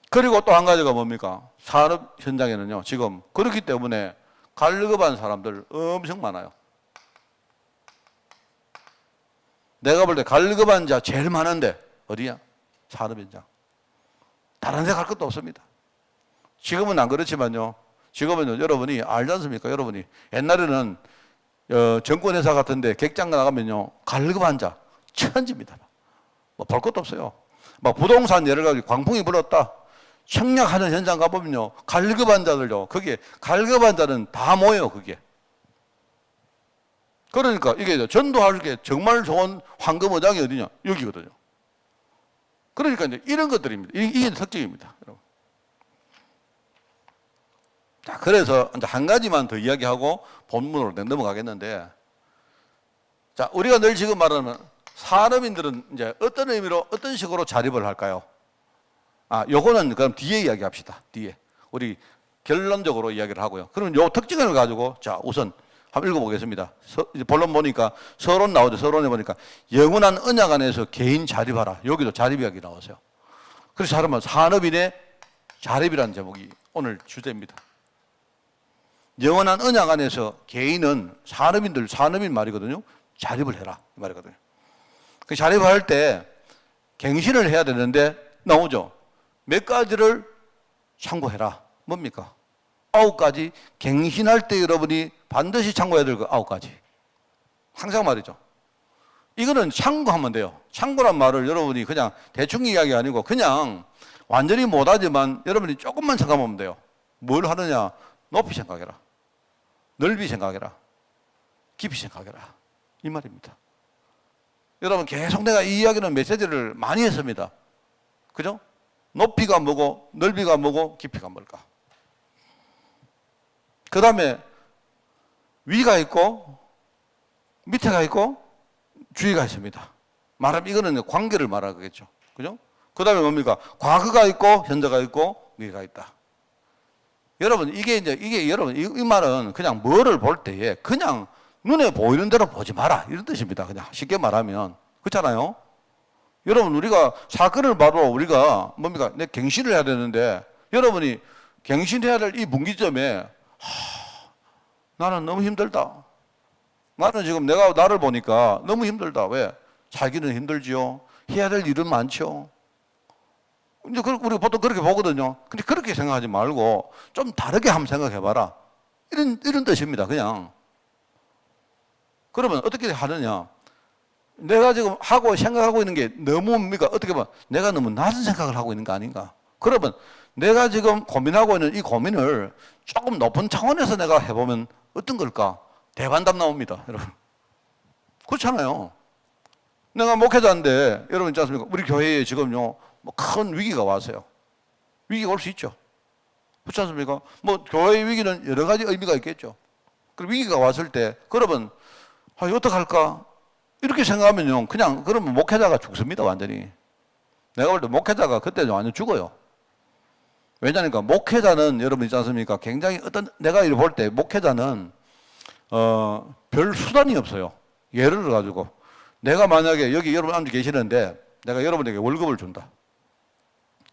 그리고 또 한 가지가 뭡니까? 산업 현장에는요, 지금 그렇기 때문에 갈급한 사람들 엄청 많아요. 내가 볼 때 갈급한 자 제일 많은데, 어디야? 산업 현장. 다른 데 갈 것도 없습니다. 지금은 안 그렇지만요, 지금은 여러분이 알지 않습니까? 여러분이 옛날에는 정권회사 같은데 객장 나가면요, 갈급한 자 천지입니다. 볼 것도 없어요. 부동산 예를 가지고 광풍이 불었다. 청약하는 현장 가보면요, 갈급한 자들요, 거기에 갈급한 자는 다 모여요, 그게. 그러니까 이게 전도할 게 정말 좋은 황금어장이 어디냐? 여기거든요. 그러니까 이제 이런 것들입니다. 이게 특징입니다, 여러분. 자, 그래서 이제 한 가지만 더 이야기하고 본문으로 넘어가겠는데, 자, 우리가 늘 지금 말하는 산업인들은 이제 어떤 의미로, 어떤 식으로 자립을 할까요? 요거는 그럼 뒤에 이야기합시다. 뒤에. 우리 결론적으로 이야기를 하고요. 그러면 요 특징을 가지고, 자, 우선 한번 읽어보겠습니다. 이제 본론 보니까 서론 나오죠. 서론에 보니까 영원한 언약 안에서 개인 자립하라. 여기도 자립 이야기 나오세요. 그래서 하면 산업인의 자립이라는 제목이 오늘 주제입니다. 영원한 언약 안에서 개인은 산업인 말이거든요. 자립을 해라. 이 말이거든요. 그 자립할 때 갱신을 해야 되는데 나오죠. 몇 가지를 참고해라. 뭡니까? 9가지. 갱신할 때 여러분이 반드시 참고해야 될 거 9가지. 항상 말이죠. 이거는 참고하면 돼요. 참고란 말을 여러분이 그냥 대충 이야기 아니고 그냥 완전히 못하지만 여러분이 조금만 생각하면 돼요. 뭘 하느냐? 높이 생각해라. 넓이 생각해라. 깊이 생각해라. 이 말입니다. 여러분 계속 내가 이 이야기는 메시지를 많이 했습니다. 그죠? 높이가 뭐고 넓이가 뭐고 깊이가 뭘까? 그 다음에 위가 있고 밑에가 있고 주위가 있습니다. 말하면 이거는 관계를 말하겠죠. 그죠? 그 다음에 뭡니까? 과거가 있고 현재가 있고 미래가 있다. 여러분 이게 여러분 이 말은 그냥 뭐를 볼 때에 그냥 눈에 보이는 대로 보지 마라 이런 뜻입니다. 그냥 쉽게 말하면 그렇잖아요. 여러분 우리가 사건을 봐도 우리가 뭡니까? 내 갱신을 해야 되는데 여러분이 갱신해야 될 이 분기점에 나는 너무 힘들다. 나는 지금 내가 나를 보니까 너무 힘들다. 왜? 살기는 힘들지요. 해야 될 일은 많죠. 이제 우리가 보통 그렇게 보거든요. 근데 그렇게 생각하지 말고 좀 다르게 한번 생각해봐라. 이런 뜻입니다. 그냥. 그러면 어떻게 하느냐? 내가 지금 하고 생각하고 있는 게 너무 뭡니까? 어떻게 보면 내가 너무 낮은 생각을 하고 있는 거 아닌가? 그러면 내가 지금 고민하고 있는 이 고민을 조금 높은 차원에서 내가 해보면 어떤 걸까? 대반답 나옵니다, 여러분. 그렇잖아요. 내가 목회자인데 여러분 있지 않습니까? 우리 교회에 지금요 뭐 큰 위기가 왔어요. 위기가 올 수 있죠. 그렇지 않습니까? 뭐 교회의 위기는 여러 가지 의미가 있겠죠. 그 위기가 왔을 때 그러면 이거 어떡할까? 이렇게 생각하면요 그냥 그러면 목회자가 죽습니다, 완전히. 내가 볼 때 목회자가 그때 완전 죽어요. 왜냐니까 목회자는 여러분 있지 않습니까? 굉장히 내가 이렇게 볼 때 목회자는 별 수단이 없어요. 예를 들어 가지고 내가 만약에 여기 여러분 앉아 계시는데 내가 여러분에게 월급을 준다.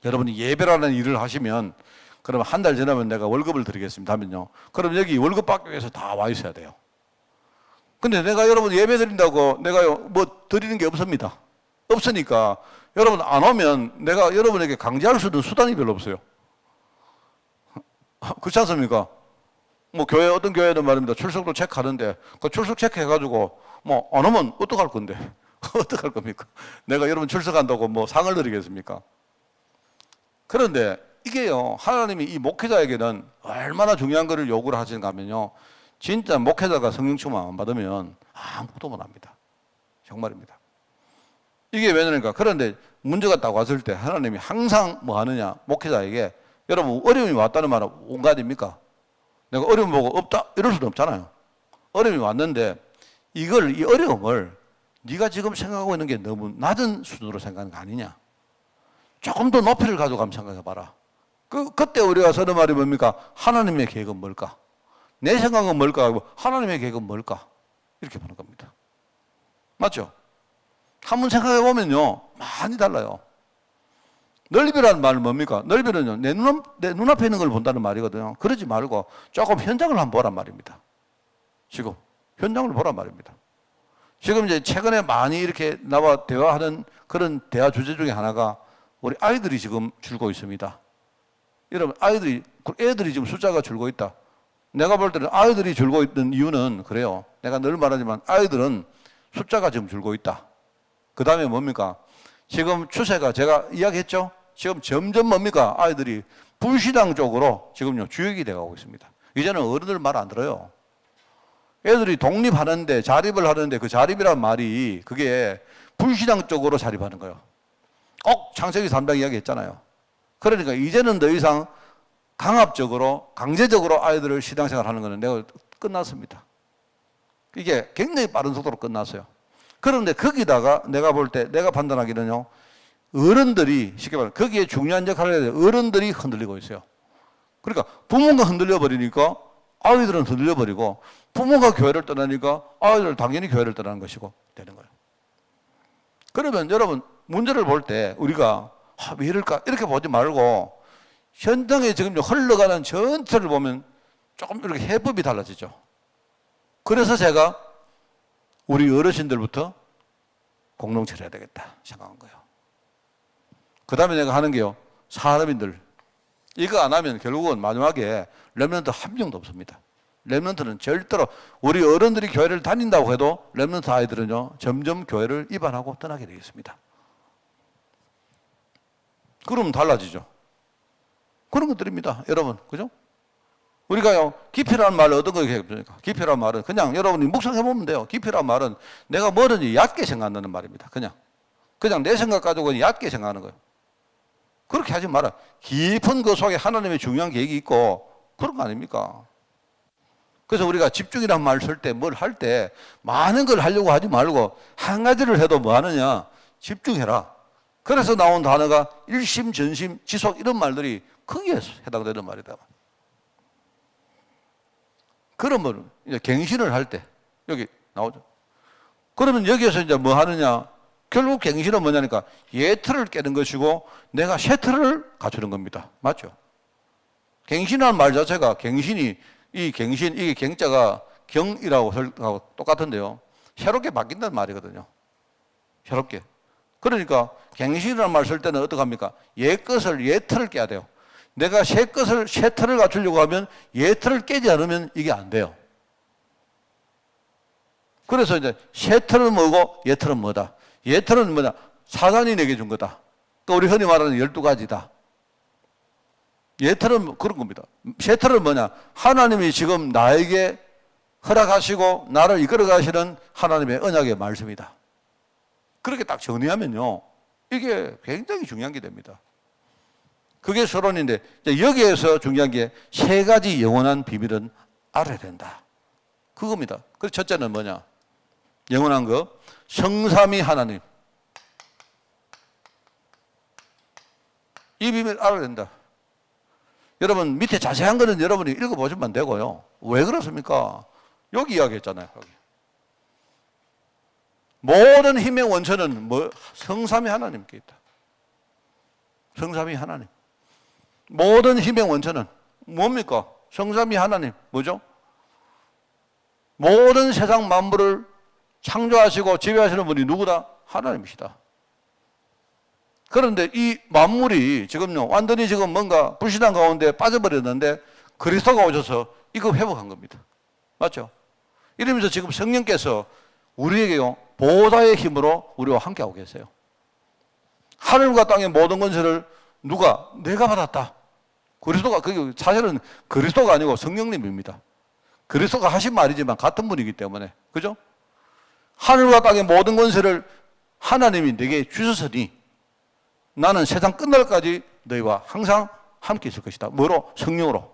여러분이 예배라는 일을 하시면 그러면 한 달 지나면 내가 월급을 드리겠습니다 하면요. 그럼 여기 월급 받기 위해서 다 와 있어야 돼요. 근데 내가 여러분 예배 드린다고 내가 뭐 드리는 게 없습니다. 없으니까 여러분 안 오면 내가 여러분에게 강제할 수 있는 수단이 별로 없어요. 그렇지 않습니까? 뭐 교회 어떤 교회는 말입니다. 출석도 체크하는데 그 출석 체크해가지고 뭐 안 오면 어떡할 건데? 어떡할 겁니까? 내가 여러분 출석한다고 뭐 상을 드리겠습니까? 그런데 이게요 하나님이 이 목회자에게는 얼마나 중요한 것을 요구를 하시는가 하면요 진짜 목회자가 성령 충만 안 받으면 아무것도 못합니다. 정말입니다. 이게 왜냐니까 그런데 문제가 딱 왔을 때 하나님이 항상 뭐 하느냐 목회자에게 여러분 어려움이 왔다는 말은 온갖입니까? 내가 어려움 보고 없다 이럴 수는 없잖아요. 어려움이 왔는데 이 어려움을 네가 지금 생각하고 있는 게 너무 낮은 수준으로 생각하는 거 아니냐? 조금 더 높이를 가지고 한번 생각해 봐라. 그때 우리가 서는 말이 뭡니까? 하나님의 계획은 뭘까? 내 생각은 뭘까? 하고 하나님의 계획은 뭘까? 이렇게 보는 겁니다. 맞죠? 한번 생각해 보면요 많이 달라요. 넓이라는 말은 뭡니까? 넓이는요 내 눈앞에 있는 걸 본다는 말이거든요. 그러지 말고 조금 현장을 한번 보란 말입니다. 지금 현장을 보란 말입니다. 지금 이제 최근에 많이 이렇게 나와 대화하는 그런 대화 주제 중에 하나가 우리 아이들이 지금 줄고 있습니다. 여러분 애들이 지금 숫자가 줄고 있다. 내가 볼 때는 아이들이 줄고 있는 이유는 그래요. 내가 늘 말하지만 아이들은 숫자가 지금 줄고 있다. 그 다음에 뭡니까? 지금 추세가 제가 이야기했죠? 지금 점점 뭡니까? 아이들이 불신앙 쪽으로 지금요 주역이 돼가고 있습니다. 이제는 어른들 말 안 들어요. 애들이 독립하는데 자립을 하는데 그 자립이란 말이 그게 불신앙 쪽으로 자립하는 거예요. 꼭 창세기 3장 이야기 했잖아요. 그러니까 이제는 더 이상 강압적으로 강제적으로 아이들을 신앙생활 하는 거는 내가 끝났습니다. 이게 굉장히 빠른 속도로 끝났어요. 그런데 거기다가 내가 볼 때 내가 판단하기는요 어른들이 쉽게 말하면 거기에 중요한 역할을 해야 돼요. 어른들이 흔들리고 있어요. 그러니까 부모가 흔들려 버리니까 아이들은 흔들려 버리고 부모가 교회를 떠나니까 아이들은 당연히 교회를 떠나는 것이고 되는 거예요. 그러면 여러분 문제를 볼 때 우리가 왜 이럴까 이렇게 보지 말고 현장에 지금 흘러가는 전체를 보면 조금 이렇게 해법이 달라지죠. 그래서 제가 우리 어르신들부터 공동체를 해야 되겠다 생각한 거예요. 그 다음에 내가 하는 게요 사람인들 이거 안 하면 결국은 마지막에 렘넌트 한 명도 없습니다. 렘넌트는 절대로 우리 어른들이 교회를 다닌다고 해도 렘넌트 아이들은요 점점 교회를 이반하고 떠나게 되겠습니다. 그러면 달라지죠. 그런 것들입니다. 여러분 그죠? 우리가요 깊이라는 말을 어떤 거 얘기합니까? 깊이라는 말은 그냥 여러분이 묵상해보면 돼요. 깊이라는 말은 내가 뭐든지 얕게 생각하는 말입니다. 그냥 내 생각 가지고 얕게 생각하는 거예요. 그렇게 하지 마라. 깊은 그 속에 하나님의 중요한 계획이 있고 그런 거 아닙니까? 그래서 우리가 집중이란 말 쓸 때 뭘 할 때 많은 걸 하려고 하지 말고 한 가지를 해도 뭐 하느냐? 집중해라. 그래서 나온 단어가 일심, 전심, 지속 이런 말들이 거기에 해당되는 말이다. 그러면 이제 갱신을 할 때 여기 나오죠. 그러면 여기에서 이제 뭐 하느냐? 결국 갱신은 뭐냐니까 예틀을 깨는 것이고 내가 새 틀을 갖추는 겁니다. 맞죠? 갱신이라는 말 자체가 갱신이 이 갱신 이게 갱자가 경이라고 하고 똑같은데요. 새롭게 바뀐다는 말이거든요. 새롭게. 그러니까 갱신이라는 말 쓸 때는 어떡합니까? 옛 것을 옛 틀을 깨야 돼요. 내가 새 것을 새 틀을 갖추려고 하면 옛 틀을 깨지 않으면 이게 안 돼요. 그래서 이제 새 틀은 뭐고 옛 틀은 뭐다? 옛 틀은 뭐냐? 사단이 내게 준 거다. 또 우리 흔히 말하는 12가지다. 옛 틀은 그런 겁니다. 새 틀은 뭐냐? 하나님이 지금 나에게 허락하시고 나를 이끌어 가시는 하나님의 언약의 말씀이다. 그렇게 딱 정리하면요. 이게 굉장히 중요한 게 됩니다. 그게 서론인데 여기에서 중요한 게 세 가지 영원한 비밀은 알아야 된다. 그겁니다. 그래서 첫째는 뭐냐? 영원한 거. 성삼위 하나님. 이 비밀 알아야 된다. 여러분 밑에 자세한 거는 여러분이 읽어보시면 되고요. 왜 그렇습니까? 여기 이야기했잖아요. 여기. 모든 힘의 원천은 뭐 성삼위 하나님께 있다. 성삼위 하나님. 모든 힘의 원천은 뭡니까? 성삼위 하나님. 뭐죠? 모든 세상 만물을 창조하시고 지배하시는 분이 누구다? 하나님이시다. 그런데 이 만물이 지금요, 완전히 지금 뭔가 불신앙 가운데 빠져버렸는데 그리스도가 오셔서 이거 회복한 겁니다. 맞죠? 이러면서 지금 성령께서 우리에게요, 보호자의 힘으로 우리와 함께하고 계세요. 하늘과 땅의 모든 권세를 누가? 내가 받았다. 그리스도가, 그게 사실은 그리스도가 아니고 성령님입니다. 그리스도가 하신 말이지만 같은 분이기 때문에. 그죠? 하늘과 땅의 모든 권세를 하나님이 내게 주셨으니 나는 세상 끝날까지 너희와 항상 함께 있을 것이다. 뭐로? 성령으로.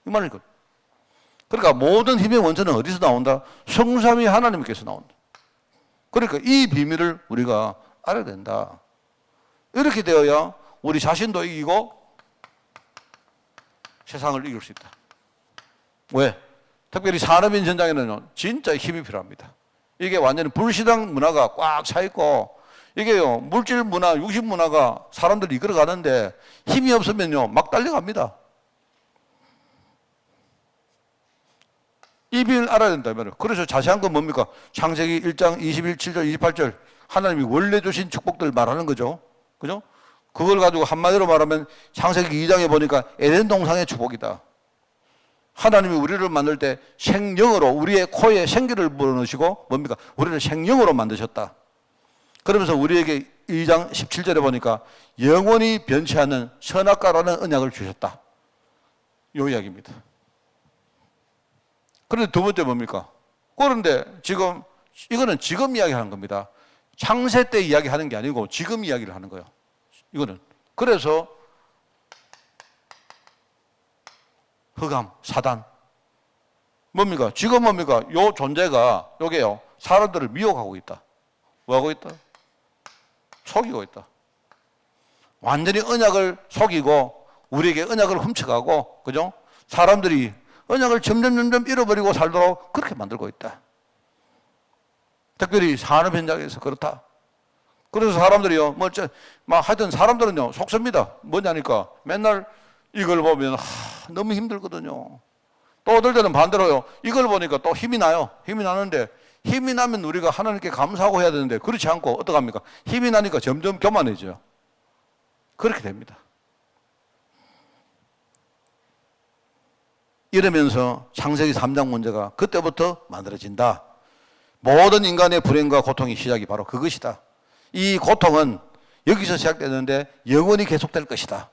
이 말일 것. 그러니까 모든 힘의 원천은 어디서 나온다? 성삼위 하나님께서 나온다. 그러니까 이 비밀을 우리가 알아야 된다. 이렇게 되어야 우리 자신도 이기고 세상을 이길 수 있다. 왜? 특별히 산업인 전장에는 진짜 힘이 필요합니다. 이게 완전히 불신앙 문화가 꽉 차 있고 이게요, 물질 문화, 육신 문화가 사람들을 이끌어 가는데 힘이 없으면요, 막 달려갑니다. 이 비밀을 알아야 된다 말이에요. 그래서 자세한 건 뭡니까? 창세기 1장 27절, 28절 하나님이 원래 주신 축복들 말하는 거죠. 그죠? 그걸 가지고 한마디로 말하면 창세기 2장에 보니까 에덴 동산의 축복이다. 하나님이 우리를 만들 때 생명으로 우리의 코에 생기를 불어넣으시고 뭡니까? 우리를 생명으로 만드셨다. 그러면서 우리에게 2장 17절에 보니까 영원히 변치 않는 선악과라는 언약을 주셨다. 이 이야기입니다. 그런데 두 번째 뭡니까? 그런데 지금 이거는 지금 이야기하는 겁니다. 창세 때 이야기하는 게 아니고 지금 이야기를 하는 거예요. 이거는. 그래서 흑암, 사단. 뭡니까? 지금 뭡니까? 요 존재가 요게요. 사람들을 미혹하고 있다. 뭐 하고 있다? 속이고 있다. 완전히 언약을 속이고 우리에게 언약을 훔쳐가고, 그죠? 사람들이 언약을 점점 잃어버리고 살도록 그렇게 만들고 있다. 특별히 산업 현장에서 그렇다. 그래서 사람들이요, 하여튼 사람들은요, 속습니다. 뭐냐니까 맨날 이걸 보면 너무 힘들거든요. 또 어떨 때는 반대로요, 이걸 보니까 또 힘이 나요. 힘이 나는데 힘이 나면 우리가 하나님께 감사하고 해야 되는데 그렇지 않고 어떡합니까? 힘이 나니까 점점 교만해져요. 그렇게 됩니다. 이러면서 창세기 3장 문제가 그때부터 만들어진다. 모든 인간의 불행과 고통이 시작이 바로 그것이다. 이 고통은 여기서 시작되는데 영원히 계속될 것이다.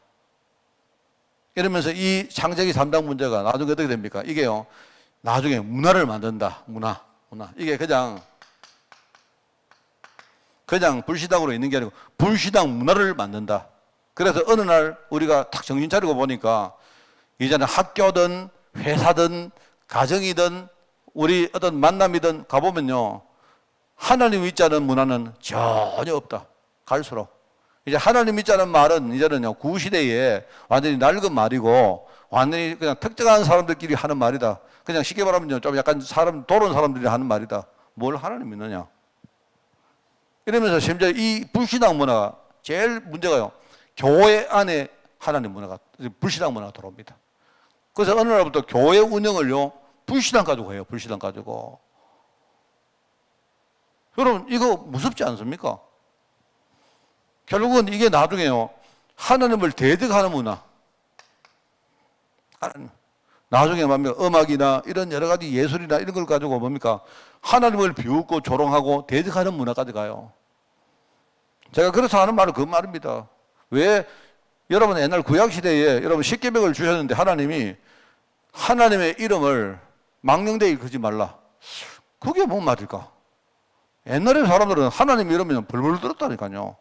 이러면서 이 창세기 3장 문제가 나중에 어떻게 됩니까? 이게요, 나중에 문화를 만든다. 문화. 이게 그냥 불신앙으로 있는 게 아니고 불신앙 문화를 만든다. 그래서 어느 날 우리가 딱 정신 차리고 보니까 이제는 학교든 회사든 가정이든 우리 어떤 만남이든 가보면요, 하나님 믿자는 문화는 전혀 없다. 갈수록. 이제 하나님 믿자는 말은 이제는요, 구시대에 완전히 낡은 말이고, 완전히 그냥 특정한 사람들끼리 하는 말이다. 그냥 쉽게 말하면 좀 약간 도른 사람들이 하는 말이다. 뭘 하나님 믿느냐. 이러면서 심지어 이 불신앙 문화가 제일 문제가요, 교회 안에 하나님 문화가, 불신앙 문화가 들어옵니다. 그래서 어느 날부터 교회 운영을요, 불신앙 가지고 해요. 불신앙 가지고. 여러분, 이거 무섭지 않습니까? 결국은 이게 나중에요, 하나님을 대적하는 문화. 나중에 뭡니까? 음악이나 이런 여러 가지 예술이나 이런 걸 가지고 뭡니까? 하나님을 비웃고 조롱하고 대적하는 문화까지 가요. 제가 그래서 하는 말은 그 말입니다. 왜 여러분 옛날 구약시대에 여러분 십계명을 주셨는데 하나님이 하나님의 이름을 망령되이 일컫지 말라. 그게 뭔 말일까? 옛날에 사람들은 하나님 이름이면 벌벌 떨었다니까요.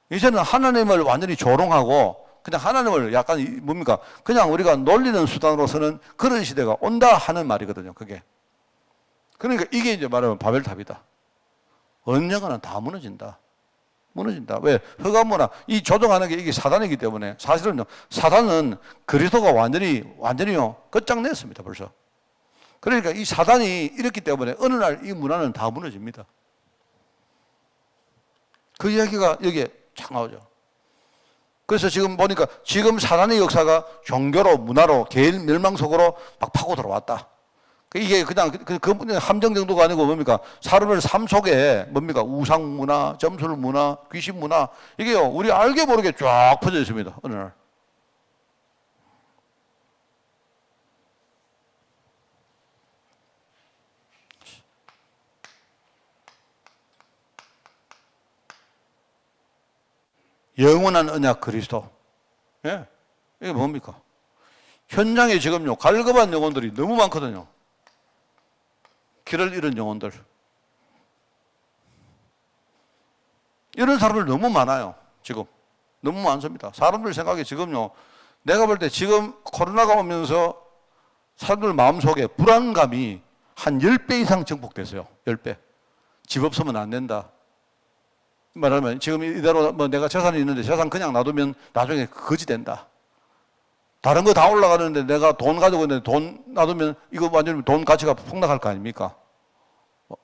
이제는 하나님을 완전히 조롱하고 그냥 하나님을 약간 뭡니까? 그냥 우리가 놀리는 수단으로서는 그런 시대가 온다 하는 말이거든요. 그게. 그러니까 이게 이제 말하면 바벨탑이다. 언젠가는 다 무너진다. 무너진다. 왜? 흑암문화, 이 조종하는 게 이게 사단이기 때문에 사실은요, 사단은 그리스도가 완전히요, 끝장냈습니다, 벌써. 그러니까 이 사단이 이렇기 때문에 어느 날 이 문화는 다 무너집니다. 그 이야기가 여기에 쫙 나오죠. 그래서 지금 보니까 지금 사단의 역사가 종교로, 문화로, 개인 멸망 속으로 막 파고 들어왔다. 이게 그냥 그 함정 정도가 아니고 뭡니까? 사람의 삶 속에 뭡니까? 우상 문화, 점술 문화, 귀신 문화, 이게요, 우리 알게 모르게 쫙 퍼져 있습니다. 어느 날. 영원한 언약 그리스도. 예. 이게 뭡니까? 현장에 지금요, 갈급한 영혼들이 너무 많거든요. 길을 잃은 영혼들. 이런 사람들 너무 많아요. 지금. 너무 많습니다. 사람들 생각에 지금요, 내가 볼 때 지금 코로나가 오면서 사람들 마음속에 불안감이 한 10배 이상 증폭됐어요. 10배. 집 없으면 안 된다. 말하면 지금 이대로 뭐 내가 재산이 있는데 재산 그냥 놔두면 나중에 거지 된다. 다른 거 다 올라가는데 내가 돈 가지고 있는데 돈 놔두면 이거 완전히 돈 가치가 폭락할 거 아닙니까?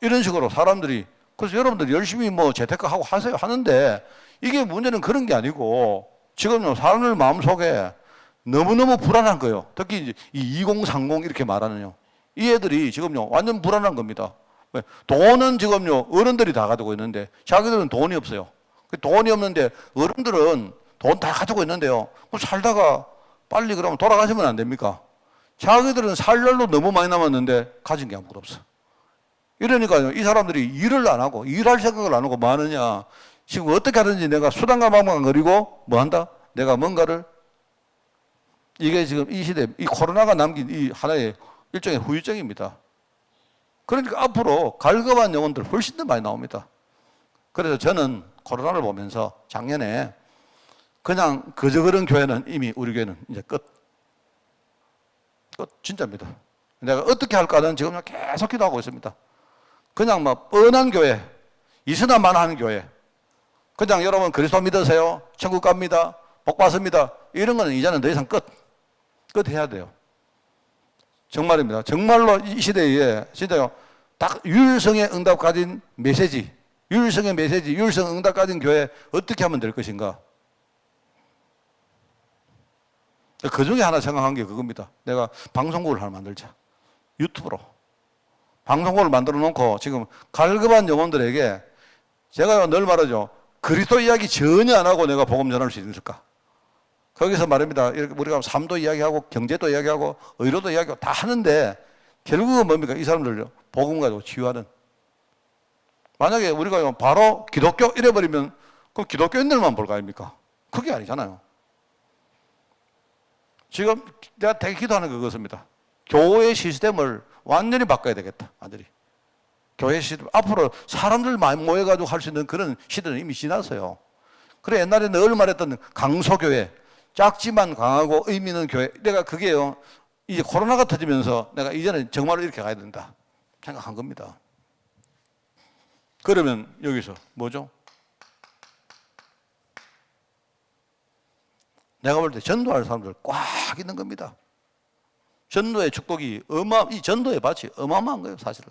이런 식으로 사람들이, 그래서 여러분들 열심히 뭐 재테크 하고 하세요 하는데 이게 문제는 그런 게 아니고 지금요, 사람들 마음속에 너무너무 불안한 거예요. 특히 이제 이 2030 이렇게 말하는요. 이 애들이 지금요, 완전 불안한 겁니다. 왜? 돈은 지금요, 어른들이 다 가지고 있는데 자기들은 돈이 없어요. 돈이 없는데 어른들은 돈 다 가지고 있는데요. 살다가 빨리 그러면 돌아가시면 안 됩니까? 자기들은 살 날로 너무 많이 남았는데 가진 게 아무것도 없어. 이러니까요, 이 사람들이 일을 안 하고, 일할 생각을 안 하고 뭐 하느냐. 지금 어떻게 하든지 내가 수단과 방법을 그리고 뭐 한다? 내가 뭔가를, 이게 지금 이 시대, 이 코로나가 남긴 이 하나의 일종의 후유증입니다. 그러니까 앞으로 갈급한 영혼들 훨씬 더 많이 나옵니다. 그래서 저는 코로나를 보면서 작년에 그냥 그저 그런 교회는 이미 우리 교회는 이제 끝. 진짜입니다. 내가 어떻게 할까는 지금 계속 기도하고 있습니다. 그냥 뭐 뻔한 교회, 있으나만 하는 교회. 그냥 여러분 그리스도 믿으세요. 천국 갑니다. 복 받습니다. 이런 거는 이제는 더 이상 끝 해야 돼요. 정말입니다. 정말로 이 시대에 진짜요, 딱 유일성의 응답 가진 메시지, 유일성 응답 가진 교회 어떻게 하면 될 것인가? 그 중에 하나 생각한 게 그겁니다. 내가 방송국을 하나 만들자. 유튜브로. 방송국을 만들어 놓고 지금 갈급한 영혼들에게 제가 늘 말하죠. 그리스도 이야기 전혀 안 하고 내가 복음 전할 수 있을까? 거기서 말입니다. 이렇게 우리가 삶도 이야기하고 경제도 이야기하고 의료도 이야기하고 다 하는데 결국은 뭡니까? 이 사람들 복음 가지고 치유하는. 만약에 우리가 바로 기독교 이래버리면 그럼 기독교인들만 볼 거 아닙니까? 그게 아니잖아요. 지금 내가 되게 기도하는 게 그것입니다. 교회 시스템을 완전히 바꿔야 되겠다. 완전히. 교회 시스템. 앞으로 사람들 많이 모여가지고 할 수 있는 그런 시대는 이미 지났어요. 그래, 옛날에 늘 말했던 강소교회. 작지만 강하고 의미 있는 교회. 내가 그게요, 이제 코로나가 터지면서 내가 이제는 정말로 이렇게 가야 된다 생각한 겁니다. 그러면 여기서 뭐죠? 내가 볼 때 전도할 사람들 꽉 있는 겁니다. 전도의 축복이 이 전도의 밭이 어마어마한 거예요, 사실은.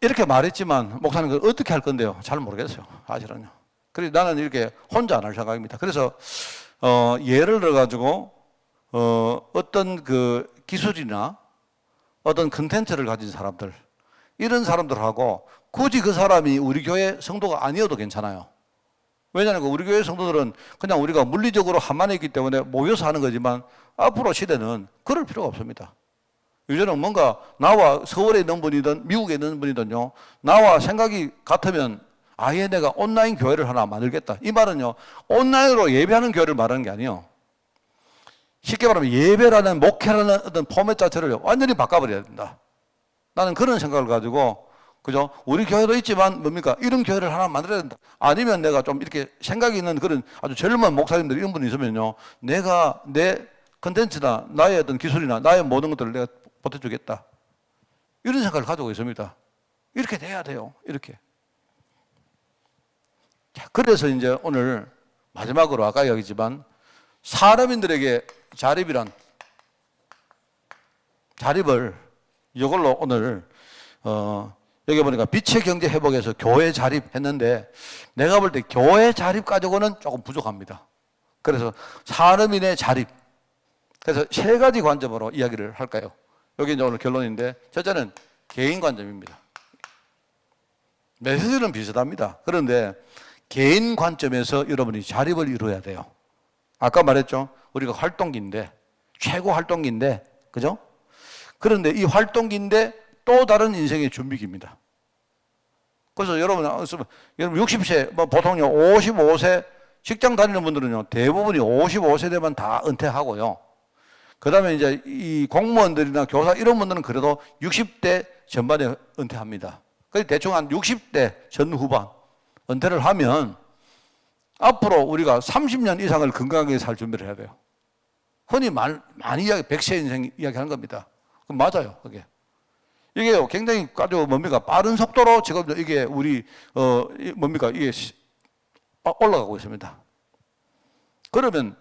이렇게 말했지만, 목사님 그걸 어떻게 할 건데요? 잘 모르겠어요, 사실은요. 그래서 나는 이렇게 혼자 안 할 생각입니다. 그래서, 예를 들어가지고, 어떤 그 기술이나 어떤 컨텐츠를 가진 사람들, 이런 사람들하고 굳이 그 사람이 우리 교회 성도가 아니어도 괜찮아요. 왜냐하면 우리 교회 성도들은 그냥 우리가 물리적으로 한만에 있기 때문에 모여서 하는 거지만 앞으로 시대는 그럴 필요가 없습니다. 요즘은 뭔가 나와 서울에 있는 분이든 미국에 있는 분이든요, 나와 생각이 같으면 아예 내가 온라인 교회를 하나 만들겠다. 이 말은요, 온라인으로 예배하는 교회를 말하는 게 아니에요. 쉽게 말하면 예배라는 목회라는 어떤 포맷 자체를 완전히 바꿔버려야 된다. 나는 그런 생각을 가지고, 그죠? 우리 교회도 있지만 뭡니까? 이런 교회를 하나 만들어야 된다. 아니면 내가 좀 이렇게 생각이 있는 그런 아주 젊은 목사님들 이런 분이 있으면요, 내가 내 컨텐츠나 나의 어떤 기술이나 나의 모든 것들을 내가 보태주겠다. 이런 생각을 가지고 있습니다. 이렇게 돼야 돼요. 이렇게. 자, 그래서 이제 오늘 마지막으로 아까 이야기했지만 사람인들에게 자립을 이걸로 오늘 여기 보니까 빛의 경제 회복에서 교회 자립했는데 내가 볼 때 교회 자립 가지고는 조금 부족합니다. 그래서 사람인의 자립. 그래서 세 가지 관점으로 이야기를 할까요? 여기 이제 오늘 결론인데 첫째는 개인 관점입니다. 메시지는 비슷합니다. 그런데 개인 관점에서 여러분이 자립을 이루어야 돼요. 아까 말했죠? 우리가 활동기인데, 최고 활동기인데, 그죠? 그런데 이 활동기인데 또 다른 인생의 준비기입니다. 그래서 여러분 60세, 보통요, 55세 직장 다니는 분들은요, 대부분이 55세 되면 다 은퇴하고요. 그 다음에 이제 이 공무원들이나 교사 이런 분들은 그래도 60대 전반에 은퇴합니다. 그래서 대충 한 60대 전후반 은퇴를 하면 앞으로 우리가 30년 이상을 건강하게 살 준비를 해야 돼요. 흔히 많이 이야기, 100세 인생 이야기하는 겁니다. 그럼 맞아요, 그게. 이게 굉장히 아주 뭡니까? 빠른 속도로 지금 이게 우리, 뭡니까? 이게 올라가고 있습니다. 그러면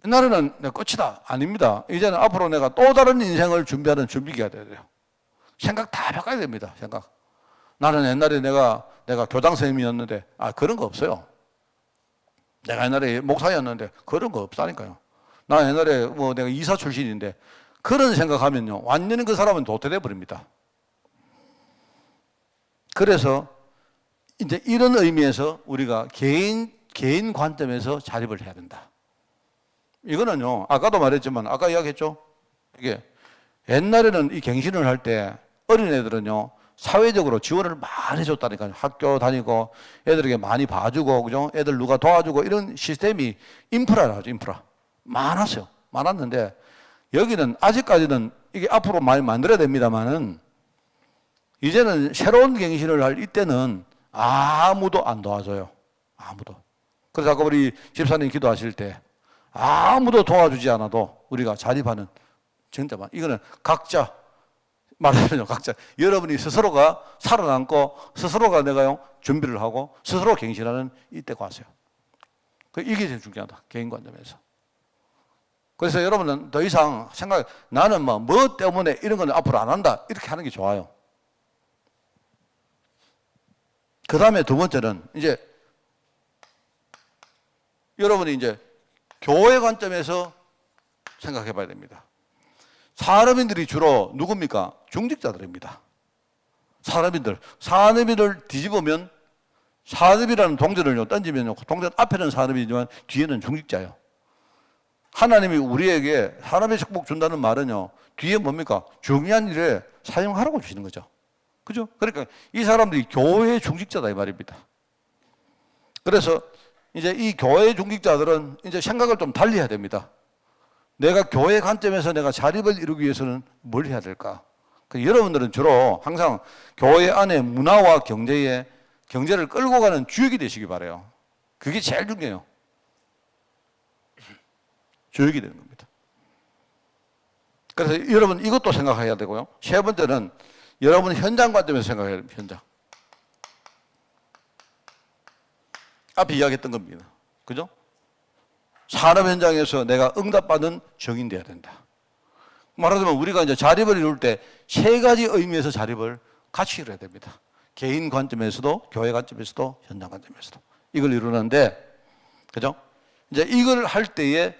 옛날에는 내가 끝이다. 아닙니다. 이제는 앞으로 내가 또 다른 인생을 준비하는 준비기가 돼야 돼요. 생각 다 바꿔야 됩니다, 생각. 나는 옛날에 내가 교장 선생님이었는데, 그런 거 없어요. 내가 옛날에 목사였는데, 그런 거 없다니까요. 나 옛날에 내가 이사 출신인데, 그런 생각하면요, 완전히 그 사람은 도태돼 버립니다. 그래서 이제 이런 의미에서 우리가 개인 관점에서 자립을 해야 된다. 이거는요, 아까도 말했지만, 아까 이야기했죠? 이게 옛날에는 이 갱신을 할 때 어린애들은요, 사회적으로 지원을 많이 해줬다니까요. 학교 다니고 애들에게 많이 봐주고, 그죠? 애들 누가 도와주고 이런 시스템이 인프라라죠, 인프라. 많았어요. 많았는데, 여기는 아직까지는 이게 앞으로 많이 만들어야 됩니다만은, 이제는 새로운 갱신을 할 이때는 아무도 안 도와줘요. 아무도. 그래서 아까 우리 집사님 기도하실 때, 아무도 도와주지 않아도 우리가 자립하는, 진짜 이거는 각자, 말하면요, 각자. 여러분이 스스로가 살아남고, 스스로가 내가요, 준비를 하고, 스스로 갱신하는 이때가 왔어요. 이게 제일 중요하다. 개인 관점에서. 그래서 여러분은 더 이상 나는 뭐 때문에 이런 건 앞으로 안 한다. 이렇게 하는 게 좋아요. 그 다음에 두 번째는 이제 여러분이 이제 교회 관점에서 생각해 봐야 됩니다. 사람인들이 주로 누굽니까? 중직자들입니다. 산업인들 뒤집으면 산업이라는 동전을 던지면요, 동전 앞에는 산업이지만 뒤에는 중직자예요. 하나님이 우리에게 사람의 축복 준다는 말은요, 뒤에 뭡니까? 중요한 일에 사용하라고 주시는 거죠. 그죠? 그러니까 이 사람들이 교회의 중직자다 이 말입니다. 그래서 이제 이 교회의 중직자들은 이제 생각을 좀 달리 해야 됩니다. 내가 교회 관점에서 내가 자립을 이루기 위해서는 뭘 해야 될까? 여러분들은 주로 항상 교회 안에 문화와 경제를 끌고 가는 주역이 되시기 바라요. 그게 제일 중요해요. 주역이 되는 겁니다. 그래서 여러분 이것도 생각해야 되고요. 세 번째는 여러분 현장 관점에서 생각해야 됩니다. 현장. 앞에 이야기했던 겁니다. 그죠? 산업 현장에서 내가 응답받는 정인 돼야 된다. 말하자면 우리가 이제 자립을 이룰 때 세 가지 의미에서 자립을 같이 이뤄야 됩니다. 개인 관점에서도, 교회 관점에서도, 현장 관점에서도. 이걸 이루는데, 그죠? 이제 이걸 할 때에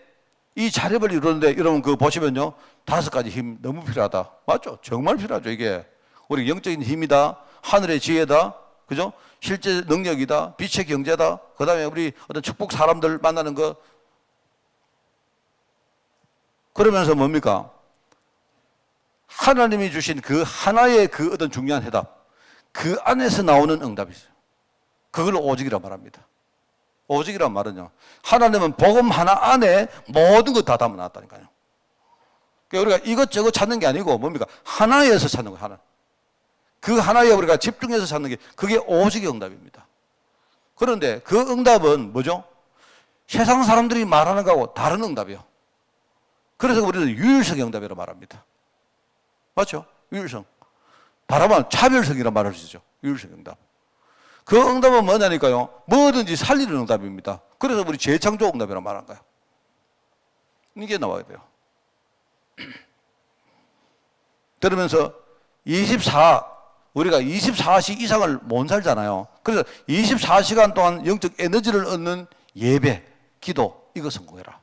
이 자립을 이루는데, 여러분 그거 보시면요. 5가지 힘 너무 필요하다. 맞죠? 정말 필요하죠, 이게. 우리 영적인 힘이다. 하늘의 지혜다. 그죠? 실제 능력이다. 빛의 경제다. 그 다음에 우리 어떤 축복 사람들 만나는 거. 그러면서 뭡니까? 하나님이 주신 그 하나의 그 어떤 중요한 해답. 그 안에서 나오는 응답이 있어요. 그걸 오직이라 말합니다. 오직이란 말은요. 하나님은 복음 하나 안에 모든 것 다 담아놨다니까요. 그러니까 우리가 이것저것 찾는 게 아니고 뭡니까? 하나에서 찾는 거예요. 하나. 그 하나에 우리가 집중해서 찾는 게 그게 오직의 응답입니다. 그런데 그 응답은 뭐죠? 세상 사람들이 말하는 거하고 다른 응답이요. 그래서 우리는 유일성 응답이라고 말합니다. 맞죠? 유일성. 바라만 차별성이라 말할 수 있죠. 유일성 응답. 그 응답은 뭐냐니까요? 뭐든지 살리는 응답입니다. 그래서 우리 재창조 응답이라고 말한 거예요. 이게 나와야 돼요. 그러면서 우리가 24시 이상을 못 살잖아요. 그래서 24시간 동안 영적 에너지를 얻는 예배, 기도, 이거 성공해라.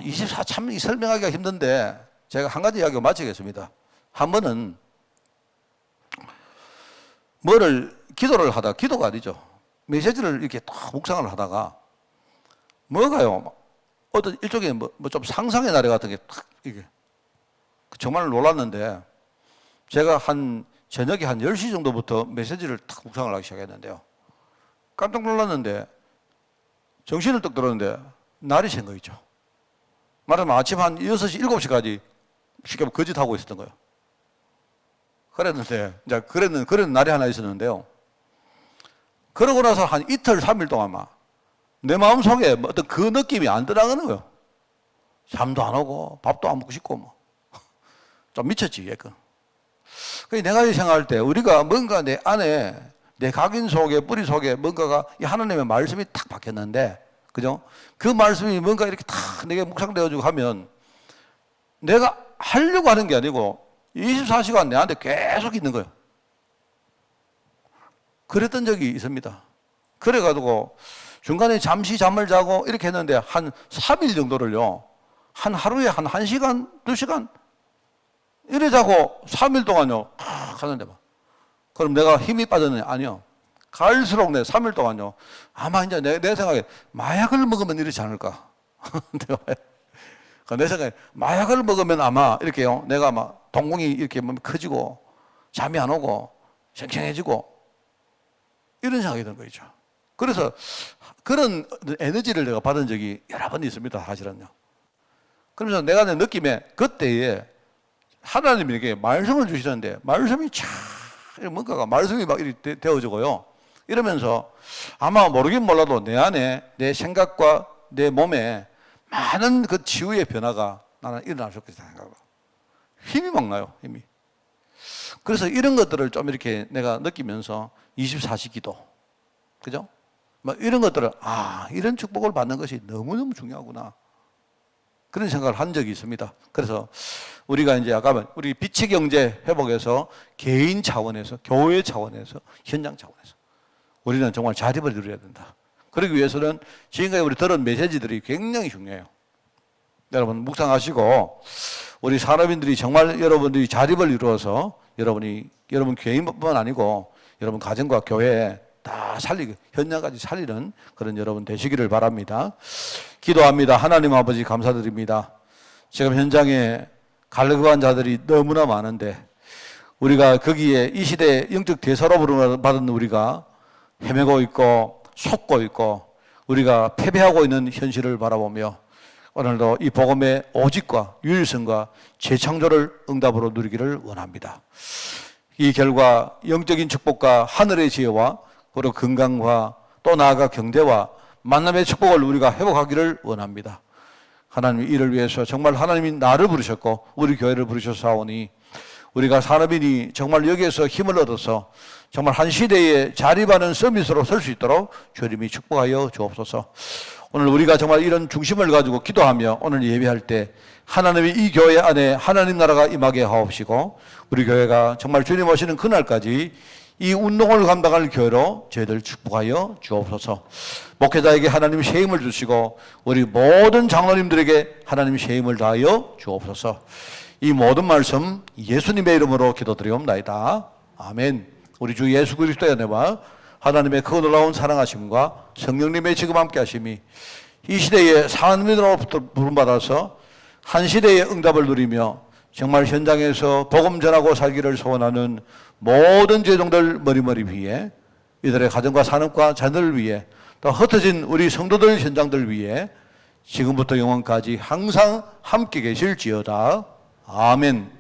24 참 설명하기가 힘든데 제가 한 가지 이야기로 마치겠습니다. 한 번은 기도를 하다, 기도가 아니죠. 메시지를 이렇게 딱 묵상을 하다가 뭐가요? 어떤 일종의 좀 상상의 나래 같은 게 탁 이게 정말 놀랐는데 제가 저녁에 한 10시 정도부터 메시지를 탁 묵상을 하기 시작했는데요. 깜짝 놀랐는데 정신을 떡 들었는데 날이 샌 거 있죠. 말하면 아침 한 6시, 7시까지 쉽게 거짓하고 있었던 거예요. 그랬는데, 이제 그런 날이 하나 있었는데요. 그러고 나서 한 이틀, 3일 동안 내 마음 속에 어떤 그 느낌이 안 들어가는 거예요. 잠도 안 오고, 밥도 안 먹고 싶고, 좀 미쳤지, 얘가. 내가 생각할 때 우리가 뭔가 내 안에, 내 각인 속에, 뿌리 속에 뭔가가 이 하나님의 말씀이 탁 박혔는데, 그죠? 그 말씀이 뭔가 이렇게 탁 내게 묵상되어지고 하면 내가 하려고 하는 게 아니고 24시간 내한테 계속 있는 거예요. 그랬던 적이 있습니다. 그래가지고 중간에 잠시 잠을 자고 이렇게 했는데 한 3일 정도를요. 한 하루에 한 1시간, 2시간 이래 자고 3일 동안요. 하는데 그럼 내가 힘이 빠졌느냐? 아니요. 갈수록 3일 동안요. 아마 이제 내 생각에 마약을 먹으면 이러지 않을까. 내 생각에 마약을 먹으면 아마 이렇게요. 내가 막 동공이 이렇게 커지고 잠이 안 오고 생생해지고 이런 생각이 드는 거죠. 그래서 그런 에너지를 내가 받은 적이 여러 번 있습니다. 사실은요. 그러면서 내가 내 느낌에 그때에 하나님이 이렇게 말씀을 주시는데 말씀이 참 뭔가가 말씀이 막 이렇게 되어지고요. 이러면서 아마 모르긴 몰라도 내 안에 내 생각과 내 몸에 많은 그 치유의 변화가 나는 일어날 수 있겠다 생각하고 힘이 막 나요. 힘이. 그래서 이런 것들을 좀 이렇게 내가 느끼면서 24시 기도, 그죠? 이런 것들을 이런 축복을 받는 것이 너무너무 중요하구나 그런 생각을 한 적이 있습니다. 그래서 우리가 이제 아까 우리 빛의 경제 회복에서 개인 차원에서, 교회 차원에서, 현장 차원에서 우리는 정말 자립을 이루어야 된다. 그러기 위해서는 지금까지 우리 들은 메시지들이 굉장히 중요해요. 여러분 묵상하시고 우리 산업인들이 정말 여러분들이 자립을 이루어서 여러분 개인뿐만 아니고 여러분 가정과 교회 다 살리고 현장까지 살리는 그런 여러분 되시기를 바랍니다. 기도합니다. 하나님 아버지 감사드립니다. 지금 현장에 갈급한 자들이 너무나 많은데 우리가 거기에 이 시대에 영적 대사로 받은 우리가 헤매고 있고 속고 있고 우리가 패배하고 있는 현실을 바라보며 오늘도 이 복음의 오직과 유일성과 재창조를 응답으로 누리기를 원합니다. 이 결과 영적인 축복과 하늘의 지혜와 그리고 건강과 또 나아가 경제와 만남의 축복을 우리가 회복하기를 원합니다. 하나님 이를 위해서 정말 하나님이 나를 부르셨고 우리 교회를 부르셔사오니 우리가 산업인이 정말 여기에서 힘을 얻어서 정말 한 시대에 자립하는 서밋으로 설 수 있도록 주님이 축복하여 주옵소서. 오늘 우리가 정말 이런 중심을 가지고 기도하며 오늘 예배할 때 하나님이 이 교회 안에 하나님 나라가 임하게 하옵시고 우리 교회가 정말 주님 오시는 그날까지 이 운동을 감당할 교회로 저희들 축복하여 주옵소서. 목회자에게 하나님 새 힘을 주시고 우리 모든 장로님들에게 하나님 새 힘을 다하여 주옵소서. 이 모든 말씀 예수님의 이름으로 기도드리옵나이다. 아멘. 우리 주 예수 그리스도의 은혜와 하나님의 그 놀라운 사랑하심과 성령님의 지금 함께 하심이 이 시대에 사람들로부터 부름받아서 한 시대의 응답을 누리며 정말 현장에서 복음 전하고 살기를 소원하는 모든 제종들 머리머리 위에 이들의 가정과 산업과 자녀를 위해 또 흩어진 우리 성도들 현장들 위해 지금부터 영원까지 항상 함께 계실지어다. 아멘.